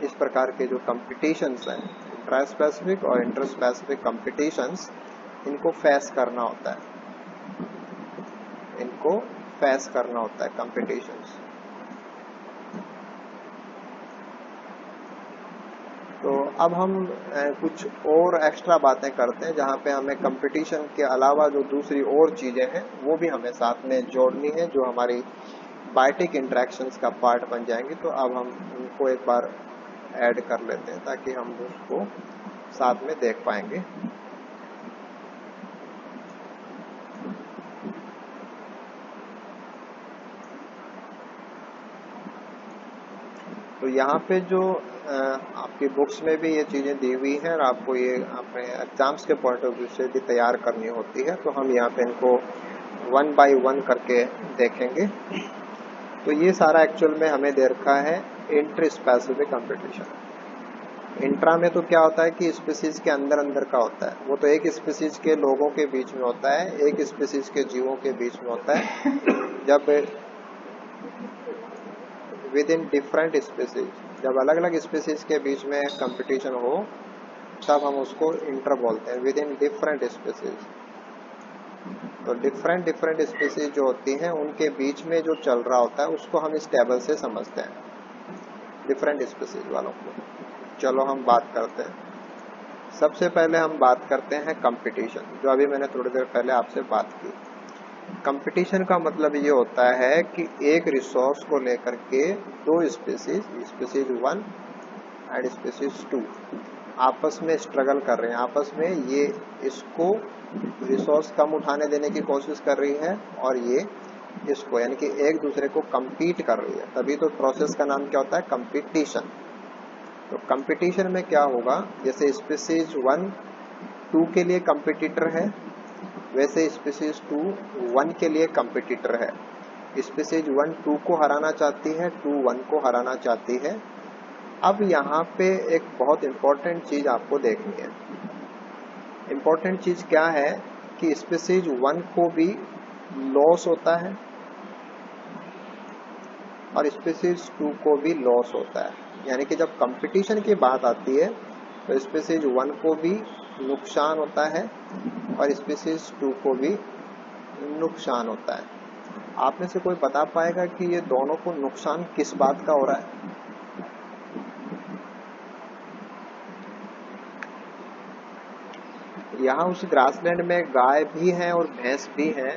इस प्रकार के जो कंपटीशंस हैं, इंट्रा स्पेसिफिक और इंटर स्पेसिफिक कंपटीशंस, इनको फेस करना होता है, इनको फेस करना होता है कंपटीशंस। तो अब हम कुछ और एक्स्ट्रा बातें करते हैं जहाँ पे हमें कंपटीशन के अलावा जो दूसरी और चीजें हैं वो भी हमें साथ में जोड़नी है, जो हमारी बायोटिक इंटरेक्शंस का पार्ट बन जाएंगी। तो अब हम उनको एक बार ऐड कर लेते हैं ताकि हम उसको साथ में देख पाएंगे। तो यहाँ पे जो आपकी बुक्स में भी ये चीजें दी हुई हैं और आपको ये अपने एग्जाम्स के पॉइंट ऑफ व्यू से भी तैयार करनी होती है, तो हम यहाँ पे इनको 1 बाय 1 करके देखेंगे। तो ये सारा एक्चुअल में हमें दे रखा है इंटर स्पेसिफिक कंपटीशन। इंट्रा में तो क्या होता है कि स्पीसीज के अंदर अंदर का होता है, वो तो एक स्पीसीज के लोगों के बीच में होता है, एक स्पीसीज के जीवों के बीच में होता है। जब विद इन डिफरेंट स्पीसीज, जब अलग अलग स्पीसीज के बीच में कंपटीशन हो तब हम उसको इंटर बोलते हैं, विद इन डिफरेंट स्पीसीज। तो डिफरेंट स्पीसीज जो होती हैं उनके बीच में जो चल रहा होता है उसको हम इस टेबल से समझते हैं, डिफरेंट स्पीसीज वालों को। चलो हम बात करते हैं। सबसे पहले हम बात करते हैं कंपटीशन, जो अभी मैंने थोड़ी देर पहले आपसे बात की। कंपटीशन का मतलब ये होता है कि एक रिसोर्स को लेकर के दो स्पीसीज, स्पीसीज 1 एंड स्पीसीज 2 आपस में स्ट्रगल कर रहे हैं, आपस में ये इसको रिसोर्स कम उठाने देने की कोशिश कर रही है और ये इसको, यानी कि एक दूसरे को compete कर रही है। तभी तो प्रोसेस का नाम क्या होता है, कंपटीशन। तो कंपटीशन में क्या होगा, जैसे स्पीसीज 1 2 के लिए कंपटीटर है, वैसे स्पीसीज 2 1 के लिए कंपटीटर है। स्पीसीज 1 2 को हराना चाहती है, 2 1 को हराना चाहती है। अब यहाँ पे एक बहुत इंपॉर्टेंट चीज आपको देखनी है। इंपॉर्टेंट चीज क्या है कि स्पीसीज 1 को भी लॉस होता है और स्पीसीज 2 को भी लॉस होता है। यानी कि जब कंपटीशन की बात आती है तो स्पीसीज 1 को भी नुकसान होता है और स्पीसीज 2 को भी नुकसान होता है। आप में से कोई बता पाएगा कि ये दोनों को नुकसान किस बात का हो रहा है? यहाँ उस ग्रासलैंड में गाय भी है और भैंस भी है,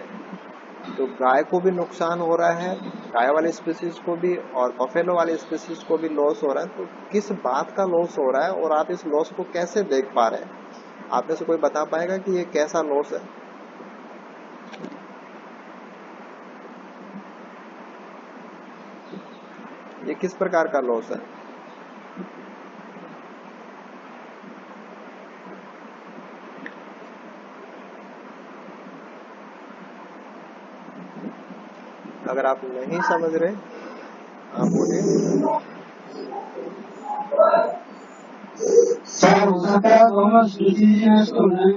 तो गाय को भी नुकसान हो रहा है, गाय वाले स्पीसीज को भी, और बफेलो वाले स्पीसीज को भी लॉस हो रहा है। तो किस बात का लॉस हो रहा है और आप इस लॉस को कैसे देख पा रहे हैं? आप में से कोई बता पाएगा कि ये कैसा लॉस है? ये किस प्रकार का लॉस है? अगर आप नहीं समझ रहे आप बोलिए। सर हो सकता है दोनों स्पीसीज नष्ट हो जाए।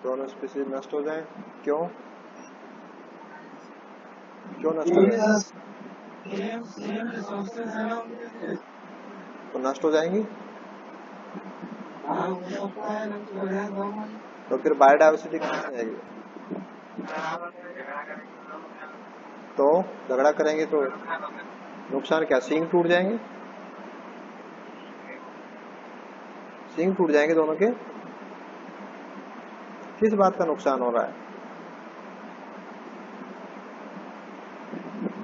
दोनों स्पीसीज नष्ट हो जाएं? क्यों क्यों नष्ट हो जाए? सेम रिसोर्सेज है ना उनके, तो नष्ट हो जाएंगी। हाँ हो सकता है नष्ट हो जाए दोनों। तो फिर बायोडाइवर्सिटी कहाँ से आएगी? तो झगड़ा करेंगे तो नुकसान क्या, सींग टूट जाएंगे? सींग टूट जाएंगे दोनों के? किस बात का नुकसान हो रहा है?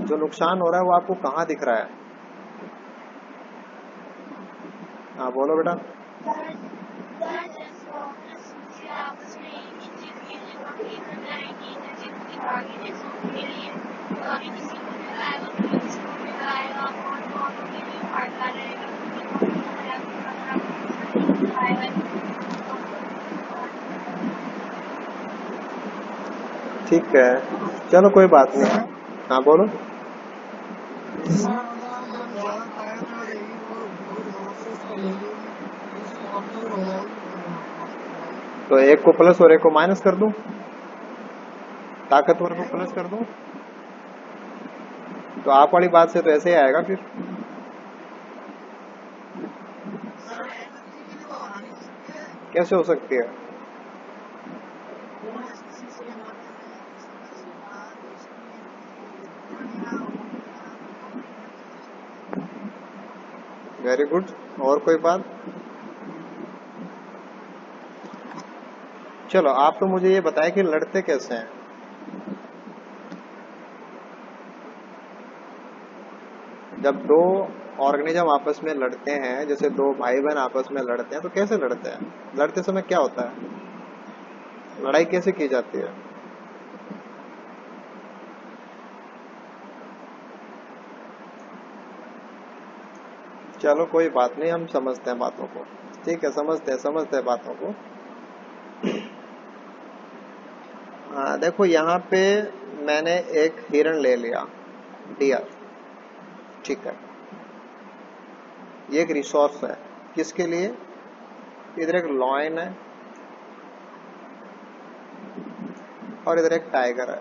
जो नुकसान हो रहा है वो आपको कहाँ दिख रहा है? हाँ बोलो बेटा। ठीक है, चलो कोई बात नहीं। हाँ बोलो। तो एक को प्लस और एक को माइनस कर दूं, ताकतवर को प्लस कर दूं, तो आप वाली बात से तो ऐसे ही आएगा फिर। सर एनर्जी के लिए तो हरा नहीं सकते हैं। कैसे हो सकती है? कौन स्पीसीज के माध्यम से किसी का इसकी बढ़ेगा और बढ़ेगा तो एनर्जी हो सकती है। Very good. और कोई बात? चलो आप तो मुझे ये बताएं कि लड़ते कैसे हैं। जब दो ऑर्गेनिज्म आपस में लड़ते हैं, जैसे दो भाई बहन आपस में लड़ते हैं, तो कैसे लड़ते हैं? लड़ते समय क्या होता है? लड़ाई कैसे की जाती है? चलो कोई बात नहीं, हम समझते हैं बातों को। ठीक है, समझते हैं बातों को। देखो यहाँ पे मैंने एक हिरण ले लिया, डियर। ठीक है, ये एक रिसोर्स है। किसके लिए? इधर एक लॉयन है और इधर एक टाइगर है।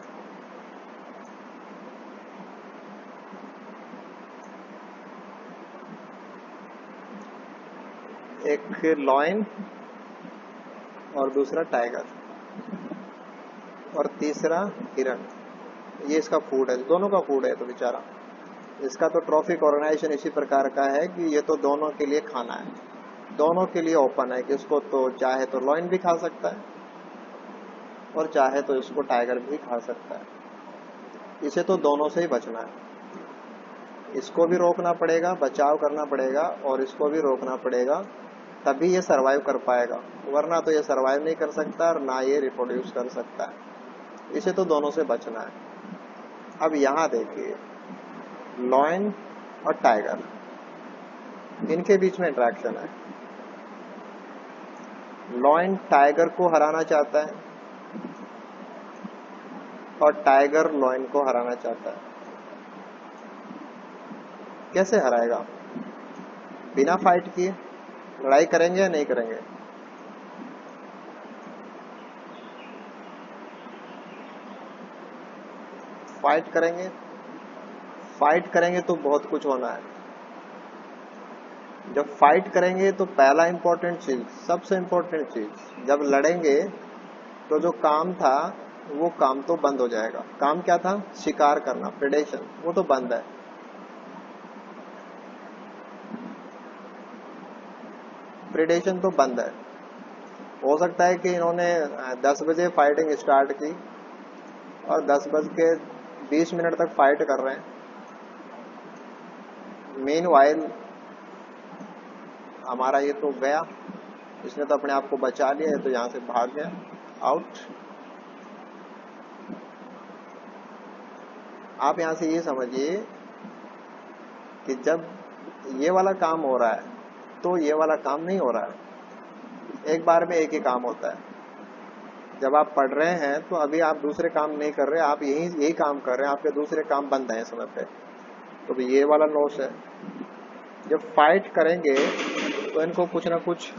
एक लॉयन और दूसरा टाइगर और तीसरा हिरण। ये इसका फूड है, दोनों का फूड है। तो बेचारा, इसका तो ट्रॉफिक ऑर्गेनाइजेशन इसी प्रकार का है कि ये तो दोनों के लिए खाना है, दोनों के लिए ओपन है कि इसको तो चाहे तो लॉयन भी खा सकता है और चाहे तो इसको टाइगर भी खा सकता है। इसे तो दोनों से ही बचना है। इसको भी रोकना पड़ेगा, बचाव करना पड़ेगा, और इसको भी रोकना पड़ेगा, तभी ये सरवाइव कर पाएगा। वरना तो ये सरवाइव नहीं कर सकता और ना ये रिप्रोड्यूस कर सकता है। इसे तो दोनों से बचना है। अब यहाँ देखिए, लॉयन और टाइगर, इनके बीच में इंटरेक्शन है। लॉयन टाइगर को हराना चाहता है और टाइगर लॉयन को हराना चाहता है। कैसे हराएगा? बिना फाइट किए लड़ाई करेंगे या नहीं करेंगे? फाइट करेंगे। फाइट करेंगे तो बहुत कुछ होना है। जब फाइट करेंगे तो पहला इंपॉर्टेंट चीज, सबसे इंपॉर्टेंट चीज, जब लड़ेंगे तो जो काम था वो काम तो बंद हो जाएगा। काम क्या था? शिकार करना, प्रेडेशन, वो तो बंद है। प्रेडेशन तो बंद है। हो सकता है कि इन्होंने 10 बजे फाइटिंग स्टार्ट की और 10:20 तक फाइट कर रहे हैं। मीनवाइल हमारा ये तो गया, इसने तो अपने आप को बचा लिया, है तो यहां से भाग गया, आउट। आप यहां से ये समझिए कि जब ये वाला काम हो रहा है तो ये वाला काम नहीं हो रहा है। एक बार में एक ही काम होता है। जब आप पढ़ रहे हैं तो अभी आप दूसरे काम नहीं कर रहे, आप यही काम कर रहे हैं, आपके दूसरे काम बंद हैं समय पे, तो ये वाला लॉस है। जब फाइट करेंगे तो इनको कुछ ना कुछ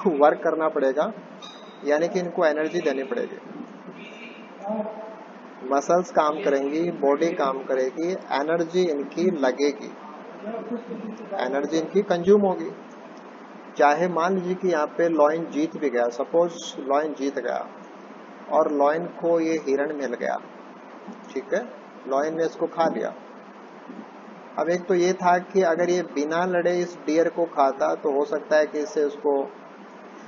वर्क करना पड़ेगा, यानी कि इनको एनर्जी देनी पड़ेगी। मसल्स काम करेंगी, बॉडी काम करेगी, एनर्जी इनकी लगेगी, एनर्जी इनकी कंज्यूम होगी। चाहे मान लीजिए कि यहाँ पे लॉयन जीत भी गया, सपोज लॉयन जीत गया और लॉयन को ये हिरण मिल गया, ठीक है, लॉयन ने इसको खा लिया। अब एक तो ये था कि अगर ये बिना लड़े इस डियर को खाता तो हो सकता है कि इससे उसको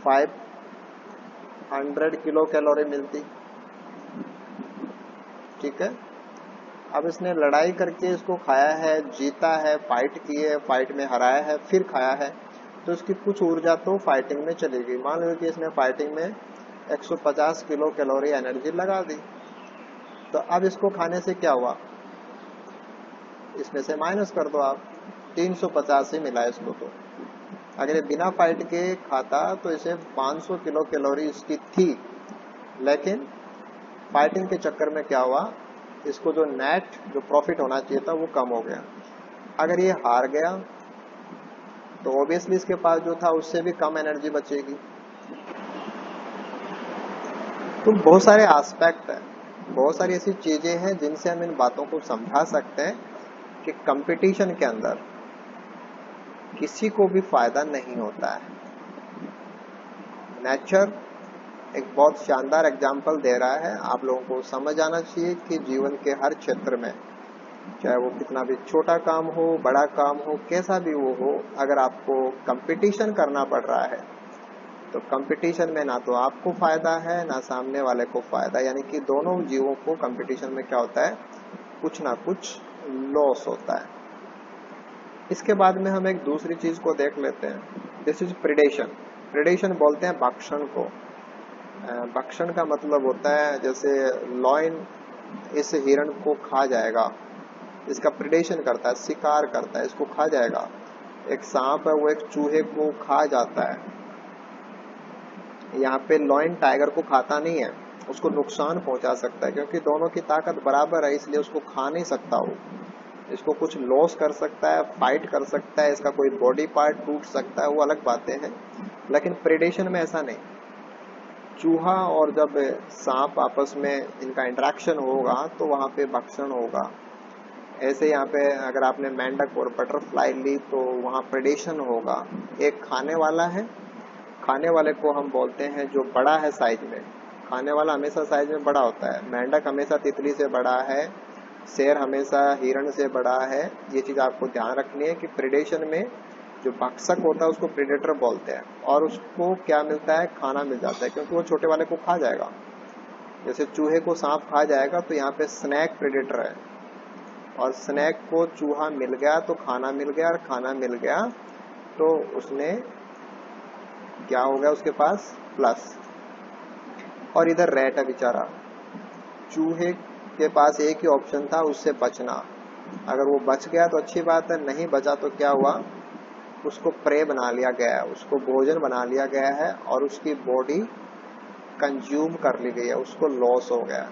500 किलो कैलोरी मिलती, ठीक है। अब इसने लड़ाई करके इसको खाया है, जीता है, फाइट की है, फाइट में हराया है, फिर खाया है, तो इसकी कुछ ऊर्जा तो फाइटिंग में चलेगी। मान लो कि इसने फाइटिंग में 150 किलो कैलोरी एनर्जी लगा दी, तो अब इसको खाने से क्या हुआ? इसमें से माइनस कर दो आप, 350 ही मिला इसको। तो अगर ये बिना फाइट के खाता तो इसे 500 किलो कैलोरी इसकी थी, लेकिन फाइटिंग के चक्कर में क्या हुआ, इसको जो नेट जो प्रॉफिट होना चाहिए था वो कम हो गया। अगर ये हार गया तो ऑब्वियसली इसके पास जो था उससे भी कम एनर्जी बचेगी। तो बहुत सारे एस्पेक्ट हैं, बहुत सारी ऐसी चीजें हैं जिनसे हम इन बातों को समझा सकते हैं कि कंपटीशन के अंदर किसी को भी फायदा नहीं होता है। नेचर एक बहुत शानदार एग्जाम्पल दे रहा है, आप लोगों को समझ आना चाहिए कि जीवन के हर क्षेत्र में, चाहे वो कितना भी छोटा काम हो, बड़ा काम हो, कैसा भी वो हो, अगर आपको कंपटीशन करना पड़ रहा है तो कंपटीशन में ना तो आपको फायदा है ना सामने वाले को फायदा, यानी कि दोनों जीवों को कंपटीशन में क्या होता है, कुछ ना कुछ लॉस होता है। इसके बाद में हम एक दूसरी चीज को देख लेते हैं, दिस इज प्रिडेशन। प्रिडेशन बोलते हैं भक्षण को। भक्षण का मतलब होता है जैसे लॉयन इस हिरण को खा जाएगा, इसका प्रिडेशन करता है, शिकार करता है, इसको खा जाएगा। एक सांप है वो एक चूहे को खा जाता है। यहाँ पे लॉयन टाइगर को खाता नहीं है, उसको नुकसान पहुंचा सकता है, क्योंकि दोनों की ताकत बराबर है, इसलिए उसको खा नहीं सकता वो। इसको कुछ लॉस कर सकता है, फाइट कर सकता है, इसका कोई बॉडी पार्ट टूट सकता है, वो अलग बातें हैं। लेकिन प्रेडेशन में ऐसा नहीं। चूहा और जब सांप आपस में इनका इंटरेक्शन होगा तो वहां पे भक्षण होगा। ऐसे यहाँ पे अगर आपने मेंढक और बटरफ्लाई ली तो वहां प्रेडेशन होगा। एक खाने वाला है, खाने वाले को हम बोलते हैं जो बड़ा है साइज में। खाने वाला हमेशा साइज में बड़ा होता है। मेंढक हमेशा तितली से बड़ा है, शेर हमेशा हिरण से बड़ा है। ये चीज आपको ध्यान रखनी है कि प्रेडेशन में जो भक्षक होता है उसको प्रेडेटर बोलते हैं, और उसको क्या मिलता है, खाना मिल जाता है, क्योंकि वो छोटे वाले को खा जाएगा। जैसे चूहे को सांप खा जाएगा तो यहाँ पे स्नैक प्रेडेटर है, और स्नैक को चूहा मिल गया तो खाना मिल गया, और खाना मिल गया तो उसने क्या हो गया उसके पास, प्लस। और इधर रैट है बेचारा, चूहे के पास एक ही ऑप्शन था, उससे बचना। अगर वो बच गया तो अच्छी बात है, नहीं बचा तो क्या हुआ, उसको प्रे बना लिया गया है, उसको भोजन बना लिया गया है, और उसकी बॉडी कंज्यूम कर ली गई है, उसको लॉस हो गया।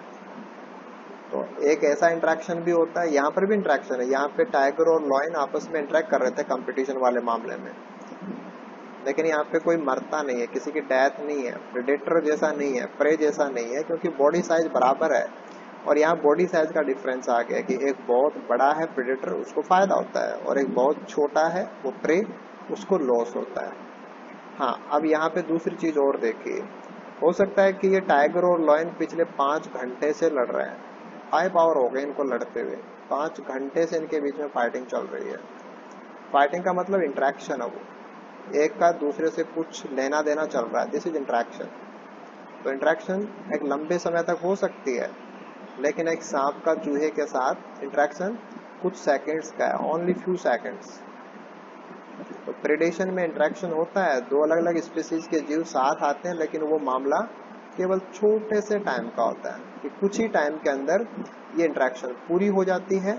तो एक ऐसा इंटरेक्शन भी होता है, यहाँ पर भी इंटरेक्शन है। यहाँ पे टाइगर और लॉयन आपस में इंटरेक्ट कर रहे थे कंपटीशन वाले मामले में, लेकिन यहाँ पे कोई मरता नहीं है, किसी की डेथ नहीं है, प्रेडेटर जैसा नहीं है, प्रे जैसा नहीं है, क्योंकि बॉडी साइज बराबर है। और यहाँ बॉडी साइज का डिफरेंस आ गया कि एक बहुत बड़ा है प्रेडेटर, उसको फायदा होता है, और एक बहुत छोटा है वो प्रे, उसको लॉस होता है। हाँ, अब यहाँ पे दूसरी चीज और देखिए, हो सकता है कि ये टाइगर और लॉयन पिछले 5 घंटे से लड़ रहे हैं, 5 आवर हो गए इनको लड़ते हुए, 5 घंटे से इनके बीच में फाइटिंग चल रही है। फाइटिंग का मतलब इंटरेक्शन है, वो एक का दूसरे से कुछ लेना देना चल रहा है, दिस इज इंटरेक्शन। तो इंटरेक्शन एक लंबे समय तक हो सकती है, लेकिन एक सांप का चूहे के साथ इंटरेक्शन कुछ सेकंड्स का है, ओनली फ्यू सेकंड्स। तो प्रेडेशन में इंटरेक्शन होता है, 2 अलग अलग स्पीसीज के जीव साथ आते हैं, लेकिन वो मामला केवल छोटे से टाइम का होता है कि कुछ ही टाइम के अंदर ये इंटरेक्शन पूरी हो जाती है,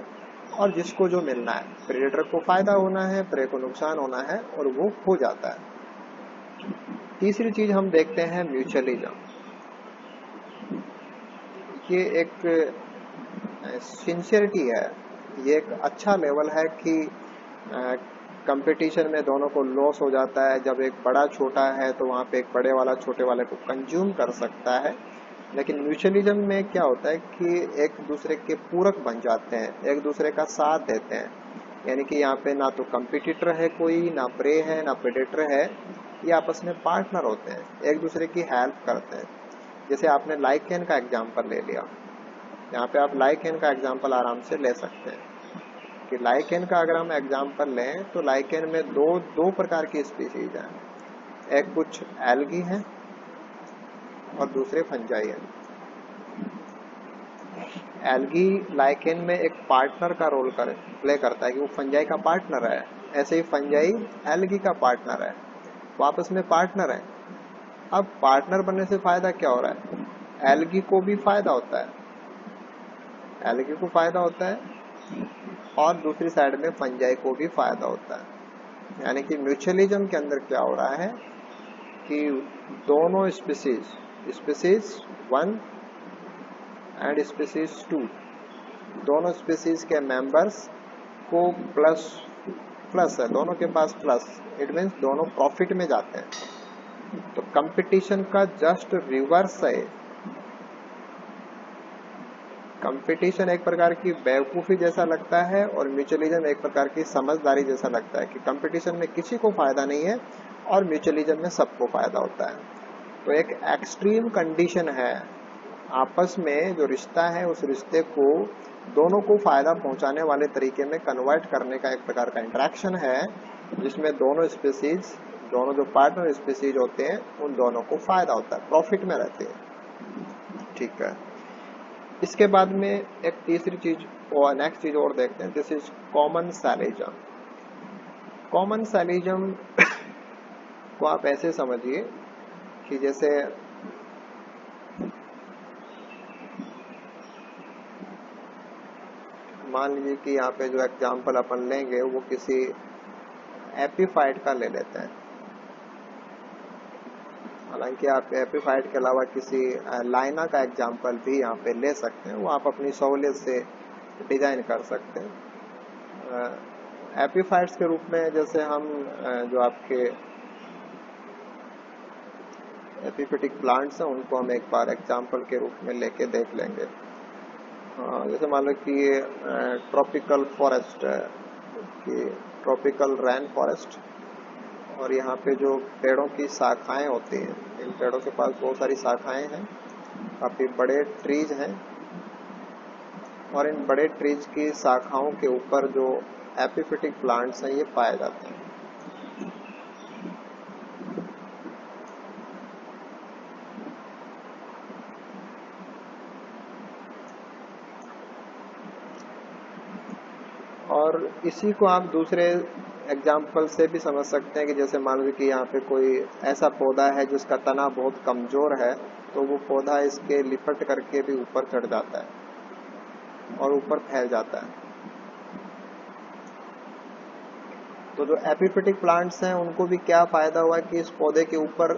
और जिसको जो मिलना है, प्रेडेटर को फायदा होना है, प्रे को नुकसान होना है, और वो हो जाता है। तीसरी चीज हम देखते हैं म्यूचुअलिज्म। ये एक सिंसियरिटी है, ये एक अच्छा लेवल है कि कंपटीशन में दोनों को लॉस हो जाता है। जब एक बड़ा छोटा है तो वहाँ पे एक बड़े वाला छोटे वाले को कंज्यूम कर सकता है। लेकिन म्यूचुअलिज्म में क्या होता है कि एक दूसरे के पूरक बन जाते हैं, एक दूसरे का साथ देते हैं। यानी कि यहाँ पे ना तो कंपटीटर है कोई, ना प्रे है, ना प्रेडेटर है, ये आपस में पार्टनर होते हैं, एक दूसरे की हेल्प करते हैं। जैसे आपने लाइकेन का एग्जाम्पल ले लिया, यहाँ पे आप लाइकेन का एग्जाम्पल आराम से ले सकते हैं कि लाइकेन का अगर हम एग्जाम्पल लें तो लाइकेन में दो प्रकार की स्पीसीज हैं, एक कुछ एल्गी है और दूसरे फंजाई है। एल्गी लाइकेन में एक पार्टनर का रोल प्ले करता है कि वो फंजाई का पार्टनर है, ऐसे ही फंजाई एल्गी का पार्टनर है, वो आपस में पार्टनर है। अब पार्टनर बनने से फायदा क्या हो रहा है, एल्गी को भी फायदा होता है, एल्गी को फायदा होता है, और दूसरी साइड में फंजाई को भी फायदा होता है। यानी कि म्यूचुअलिज्म के अंदर क्या हो रहा है कि दोनों स्पीसीज 1 एंड स्पीसीज 2, दोनों स्पीसीज के मेंबर्स को प्लस है, दोनों के पास प्लस, इट मीन्स दोनों प्रॉफिट में जाते हैं। तो कंपटीशन का जस्ट रिवर्स है, कंपटीशन एक प्रकार की बेवकूफ़ी जैसा लगता है और म्यूचुअलिज्म एक प्रकार की समझदारी जैसा लगता है कि कंपटीशन में किसी को फायदा नहीं है और म्यूचुअलिज्म में सबको फायदा होता है। तो एक एक्सट्रीम कंडीशन है, आपस में जो रिश्ता है उस रिश्ते को दोनों को फायदा पहुंचाने वाले तरीके में कन्वर्ट करने का एक प्रकार का इंटरेक्शन है, जिसमें दोनों स्पीसीज, दोनों जो पार्टनर स्पीसीज होते हैं उन दोनों को फायदा होता है, प्रॉफिट में रहते हैं। ठीक है, इसके बाद में एक तीसरी चीज और नेक्स्ट चीज और देखते हैं, दिस इज कॉमनसेलिज्म। कॉमनसेलिज्म को आप ऐसे समझिए कि जैसे मान लीजिए कि यहाँ पे जो एग्जाम्पल अपन लेंगे वो किसी एपीफाइट का ले लेते हैं। हालांकि आप एपीफाइट के अलावा किसी लाइना का एग्जाम्पल भी यहाँ पे ले सकते हैं, वो आप अपनी सहूलियत से डिजाइन कर सकते हैं। एपीफाइट्स के रूप में जैसे हम जो आपके एपीफिटिक प्लांट्स हैं उनको हम एक बार एग्जाम्पल के रूप में लेके देख लेंगे। जैसे मान लो कि ये ट्रॉपिकल फॉरेस्ट है, कि ट्रॉपिकल रेन फॉरेस्ट, और यहाँ पे जो पेड़ों की शाखाएं होती हैं, इन पेड़ों के पास बहुत सारी शाखाएं हैं, काफी बड़े ट्रीज हैं, और इन बड़े ट्रीज की शाखाओं के ऊपर जो एपीफिटिक प्लांट्स हैं ये पाए जाते हैं। और इसी को आप दूसरे एग्जाम्पल से भी समझ सकते हैं कि जैसे मान लीजिए कि यहाँ पे कोई ऐसा पौधा है जिसका तना बहुत कमजोर है, तो वो पौधा इसके लिपट करके भी ऊपर चढ़ जाता है और ऊपर फैल जाता है। तो जो एपीफिटिक प्लांट्स हैं उनको भी क्या फायदा हुआ कि इस पौधे के ऊपर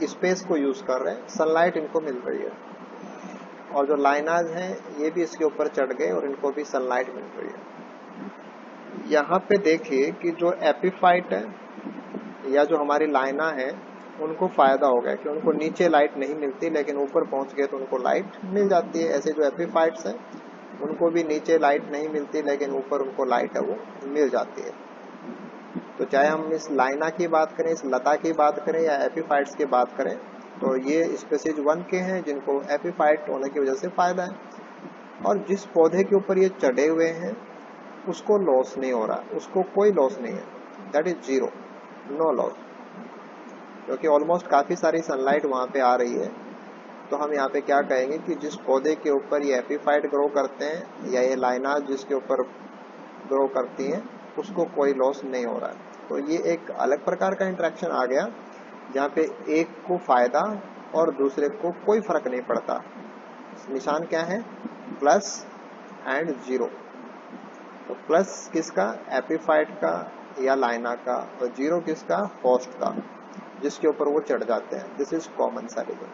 स्पेस को यूज कर रहे हैं, सनलाइट इनको मिल रही है, और जो लाइनाज हैं ये भी इसके ऊपर चढ़ गए और इनको भी सनलाइट मिल रही है। यहाँ पे देखिए कि जो एपीफाइट है या जो हमारी लाइना है उनको फायदा हो गया कि उनको नीचे लाइट नहीं मिलती, लेकिन ऊपर पहुंच गए तो उनको लाइट मिल जाती है। ऐसे जो एपीफाइट्स हैं उनको भी नीचे लाइट नहीं मिलती, लेकिन ऊपर उनको लाइट है वो मिल जाती है। तो चाहे हम इस लाइना की बात करें, इस लता की बात करें या एपीफाइट्स की बात करें, तो ये स्पीसीज 1 के हैं जिनको एपीफाइट होने की वजह से फायदा है, और जिस पौधे के ऊपर ये चढ़े हुए हैं उसको लॉस नहीं हो रहा, उसको कोई लॉस नहीं है, that is zero, no loss, क्योंकि ऑलमोस्ट काफी सारी सनलाइट वहां पे आ रही है। तो हम यहाँ पे क्या कहेंगे कि जिस पौधे के ऊपर ये एपीफाइट ग्रो करते हैं या ये लाइना जिसके ऊपर ग्रो करती हैं उसको कोई लॉस नहीं हो रहा है। तो ये एक अलग प्रकार का इंटरेक्शन आ गया जहाँ पे एक को फायदा और दूसरे को कोई फर्क नहीं पड़ता। निशान क्या है? Plus and zero. तो प्लस किसका? एपीफाइट का या लाइना का, और जीरो किसका? होस्ट का, जिसके ऊपर वो चढ़ जाते हैं। This is commensalism.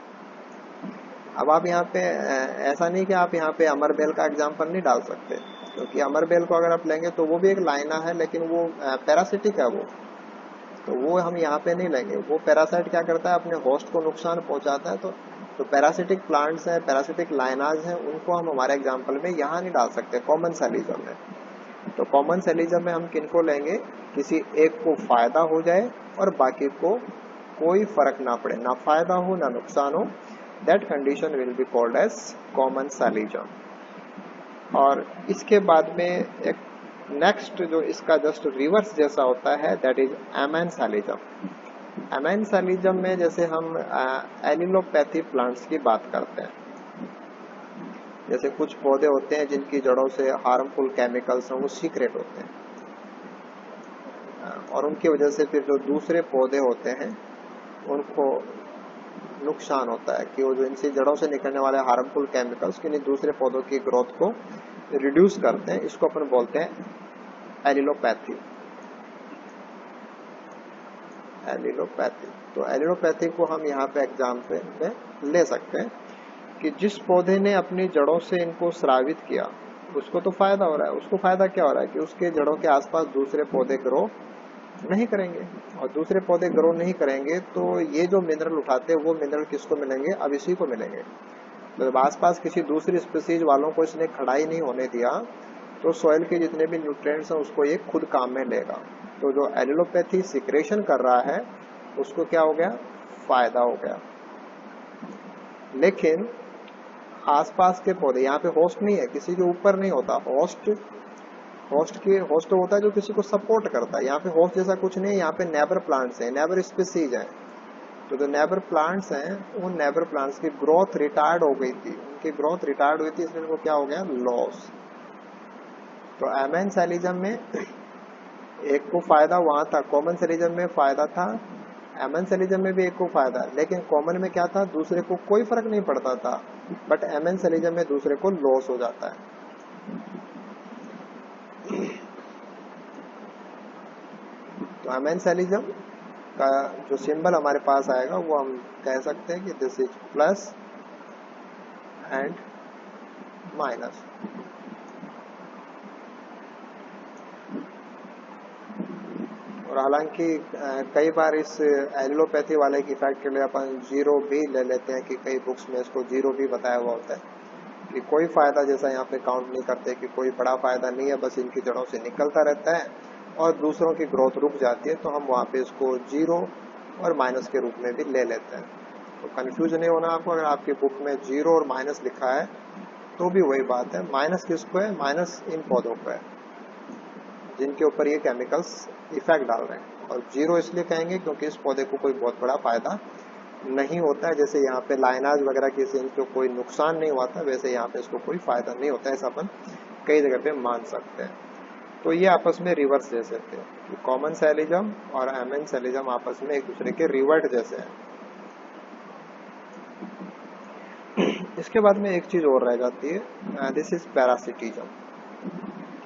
अब आप यहाँ पे ऐसा नहीं कि आप यहाँ पे अमरबेल का एग्जांपल नहीं डाल सकते, क्योंकि अमरबेल को अगर आप लेंगे तो वो भी एक लाइना है, लेकिन वो पैरासिटिक है वो, तो वो हम यहाँ पे नहीं लेंगे। वो पैरासाइट क्या करता है? अपने होस्ट को नुकसान पहुंचाता है। तो पैरासिटिक प्लांट्स हैं, पैरासिटिक लाइनाज हैं, उनको हम हमारे एग्जाम्पल में यहाँ नहीं डाल सकते कॉमनसेलिज्म में। तो कॉमनसेलिज्म में हम किनको लेंगे? किसी एक को फायदा हो जाए और बाकी को कोई फर्क ना पड़े, ना फायदा हो ना नुकसान हो, that condition will be called as commensalism. और इसके बाद में एक नेक्स्ट जो इसका जस्ट रिवर्स जैसा होता है, दैट इज एमेनसेलिज्म। एमेनसेलिज्म में जैसे हम एलिलोपैथी प्लांट्स की बात करते हैं, जैसे कुछ पौधे होते हैं जिनकी जड़ों से हार्मफुल केमिकल्स हैं वो सीक्रेट होते हैं, और उनकी वजह से फिर जो दूसरे पौधे होते हैं उनको नुकसान होता है कि वो जो इनसे जड़ों से निकलने वाले हार्मफुल केमिकल्स किन्हीं दूसरे पौधों की ग्रोथ को रिड्यूस करते हैं। इसको अपन बोलते हैं एलिलोपैथी। एलिलोपैथी, तो एलिलोपैथी को हम यहाँ पे एग्जाम्पल में ले सकते हैं कि जिस पौधे ने अपनी जड़ों से इनको स्रावित किया उसको तो फायदा हो रहा है। उसको फायदा क्या हो रहा है कि उसके जड़ों के आसपास दूसरे पौधे ग्रो नहीं करेंगे, और दूसरे पौधे ग्रो नहीं करेंगे तो ये जो मिनरल उठाते हैं वो मिनरल किसको मिलेंगे? अब इसी को मिलेंगे। तो जब आसपास किसी दूसरी स्पीसीज वालों को इसने खड़ा ही नहीं होने दिया तो सॉइल के जितने भी न्यूट्रिएंट्स हैं उसको ये खुद काम में लेगा। तो जो एलिलोपैथी सिक्रेशन कर रहा है उसको क्या हो गया, फायदा हो गया। लेकिन आसपास के पौधे, यहाँ पे होस्ट नहीं है, किसी के ऊपर नहीं होता, होस्ट होता है जो किसी को सपोर्ट करता है। यहाँ पे होस्ट जैसा कुछ नहीं है, यहाँ पे नेबर प्लांट्स हैं, नेबर स्पीसीज हैं। तो जो नेबर प्लांट्स हैं उन नेबर प्लांट्स की ग्रोथ रिटार्ड हो गई थी, उनकी ग्रोथ रिटार्ड हुई थी, इसलिए उनको क्या हो गया, लॉस। तो एमेनसेलिज्म में एक को फायदा वहां था, कॉमन सेलिज्म में फायदा था, एमेनसेलिज्म में भी एक को फायदा, लेकिन कॉमन में क्या था, दूसरे को कोई फर्क नहीं पड़ता था, बट एमेनसेलिज्म में दूसरे को लॉस हो जाता है। तो एमेनसेलिज्म का जो सिंबल हमारे पास आएगा वो हम कह सकते हैं कि this is plus and minus. और हालांकि कई बार इस एलिलोपैथी वाले की इफेक्ट के लिए अपन जीरो भी ले लेते हैं कि कई बुक्स में इसको जीरो भी बताया हुआ होता है कि कोई फायदा जैसा यहाँ पे काउंट नहीं करते, कि कोई बड़ा फायदा नहीं है, बस इनकी जड़ों से निकलता रहता है और दूसरों की ग्रोथ रुक जाती है, तो हम वहाँ पे इसको जीरो और माइनस के रूप में भी ले लेते हैं। तो कंफ्यूज नहीं होना आपको, अगर आपकी बुक में जीरो और माइनस लिखा है तो भी वही बात है, माइनस किसको है, माइनस इन पौधों को है जिनके ऊपर ये केमिकल्स इफेक्ट डाल रहे हैं, और जीरो इसलिए कहेंगे क्योंकि इस पौधे को कोई बहुत बड़ा फायदा नहीं होता है। जैसे यहाँ पे लाइनाज वगैरह की से इनको कोई नुकसान नहीं हुआ था, वैसे यहाँ पे इसको कोई फायदा नहीं होता है, ऐसा अपन कई जगह पे मान सकते हैं। तो ये आपस में रिवर्स जैसे थे कि कॉमन सेलिज्म और एमेनसेलिज्म आपस में एक दूसरे के रिवर्ट जैसे हैं। इसके बाद में एक चीज और रह जाती है, दिस इज पैरासिटिज्म।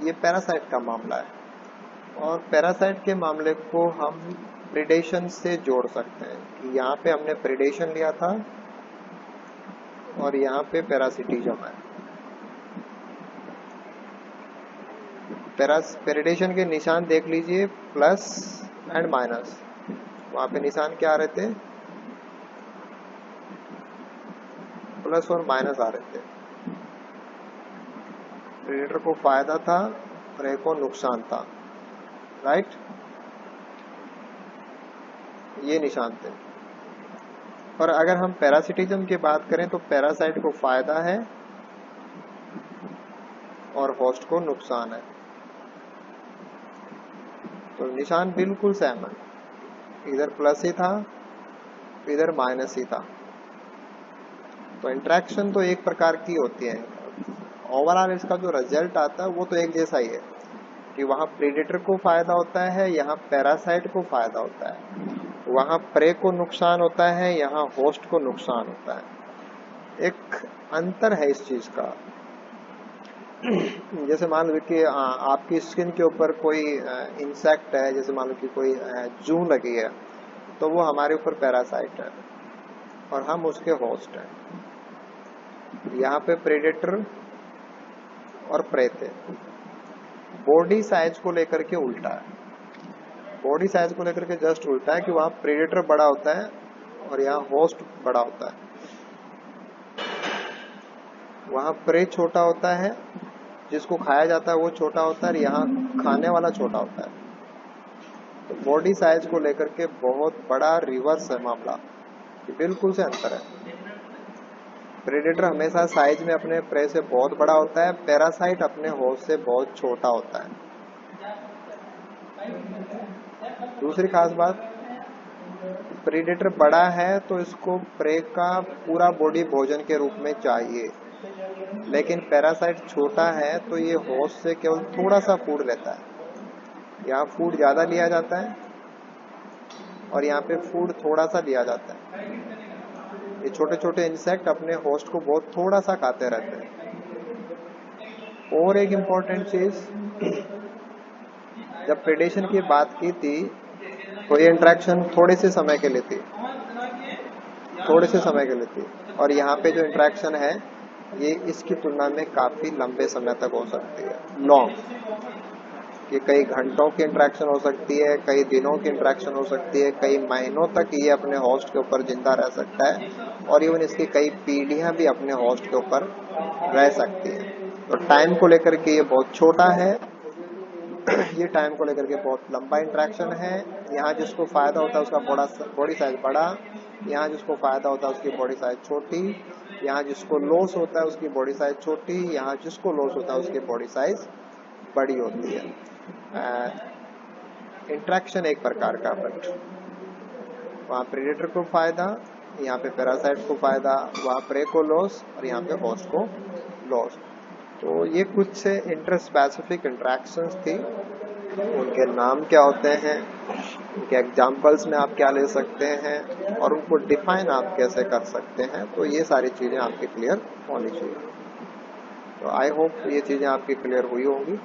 ये पैरासाइट का मामला है, और पैरासाइट के मामले को हम प्रीडेशन से जोड़ सकते हैं कि यहाँ पे हमने प्रीडेशन लिया था और यहाँ पे पैरासिटिज्म है। प्रीडेशन के निशान देख लीजिए, प्लस एंड माइनस, वहां पे निशान क्या आ रहे थे, प्लस और माइनस आ रहे थे। प्रेडेटर को फायदा था और एक को नुकसान था, राइट, ये निशान थे। और अगर हम पैरासिटिज्म की बात करें तो पैरासाइट को फायदा है और होस्ट को नुकसान है। तो निशान बिल्कुल सेम है, इधर प्लस ही था इधर माइनस ही था। तो इंटरेक्शन तो एक प्रकार की होती है, ओवरऑल इसका जो रिजल्ट आता है वो तो एक जैसा ही है कि वहां प्रेडेटर को फायदा होता है, यहाँ पैरासाइट को फायदा होता है, वहां प्रे को नुकसान होता है, यहाँ होस्ट को नुकसान होता है। एक अंतर है इस चीज का। जैसे मान लो कि आपकी स्किन के ऊपर कोई इंसेक्ट है, जैसे मान लो कि कोई जू लगी है, तो वो हमारे ऊपर पैरासाइट है और हम उसके होस्ट हैं। यहाँ पे प्रेडेटर और प्रे थे। बॉडी साइज को लेकर के उल्टा है, बॉडी साइज को लेकर के जस्ट उल्टा है कि वहां प्रेडेटर बड़ा होता है और यहाँ होस्ट बड़ा होता है। वहां प्रे छोटा होता है, जिसको खाया जाता है वो छोटा होता है, और यहाँ खाने वाला छोटा होता है। तो बॉडी साइज को लेकर के बहुत बड़ा रिवर्स है मामला, बिल्कुल से अंतर है। प्रेडेटर हमेशा साइज में अपने प्रे से बहुत बड़ा होता है, पैरासाइट अपने होस्ट से बहुत छोटा होता है। दूसरी खास बात, प्रेडेटर बड़ा है तो इसको प्रे का पूरा बॉडी भोजन के रूप में चाहिए, लेकिन पैरासाइट छोटा है तो ये होस्ट से केवल थोड़ा सा फूड लेता है। यहाँ फूड ज्यादा लिया जाता है और यहाँ पे फूड थोड़ा सा लिया जाता है। ये छोटे छोटे इंसेक्ट अपने होस्ट को बहुत थोड़ा सा खाते रहते हैं। और एक इम्पोर्टेंट चीज, जब प्रेडेशन की बात की थी तो ये इंटरेक्शन थोड़े से समय के लिए थी, थोड़े से समय के लिए थी, और यहाँ पे जो इंटरेक्शन है ये इसकी तुलना में काफी लंबे समय तक हो सकती है, लॉन्ग। कि कई घंटों की इंटरेक्शन हो सकती है, कई दिनों की इंटरेक्शन हो सकती है, कई महीनों तक ये अपने होस्ट के ऊपर जिंदा रह सकता है, और इवन इसकी कई पीढ़ियां भी अपने होस्ट के ऊपर रह सकती है। तो टाइम को लेकर के ये बहुत छोटा है, ये टाइम को लेकर के बहुत लंबा इंटरेक्शन है। यहाँ जिसको फायदा होता है उसका बॉडी साइज बड़ा, यहाँ जिसको फायदा होता है उसकी बॉडी साइज छोटी, यहाँ जिसको लॉस होता है उसकी बॉडी साइज छोटी, यहाँ जिसको लॉस होता है उसकी बॉडी साइज बड़ी होती है। इंटरेक्शन एक प्रकार का, बट वहाँ प्रेडेटर को फायदा, यहाँ पे पैरासाइट को फायदा, वहाँ प्रे को लॉस और यहाँ पे होस्ट को लॉस। तो ये कुछ इंटर स्पेसिफिक इंटरेक्शंस थी। उनके नाम क्या होते हैं, उनके एग्जाम्पल्स में आप क्या ले सकते हैं, और उनको डिफाइन आप कैसे कर सकते हैं। तो ये सारी चीजें आपकी क्लियर होनी चाहिए। तो आई होप ये चीजें आपकी क्लियर हुई होंगी।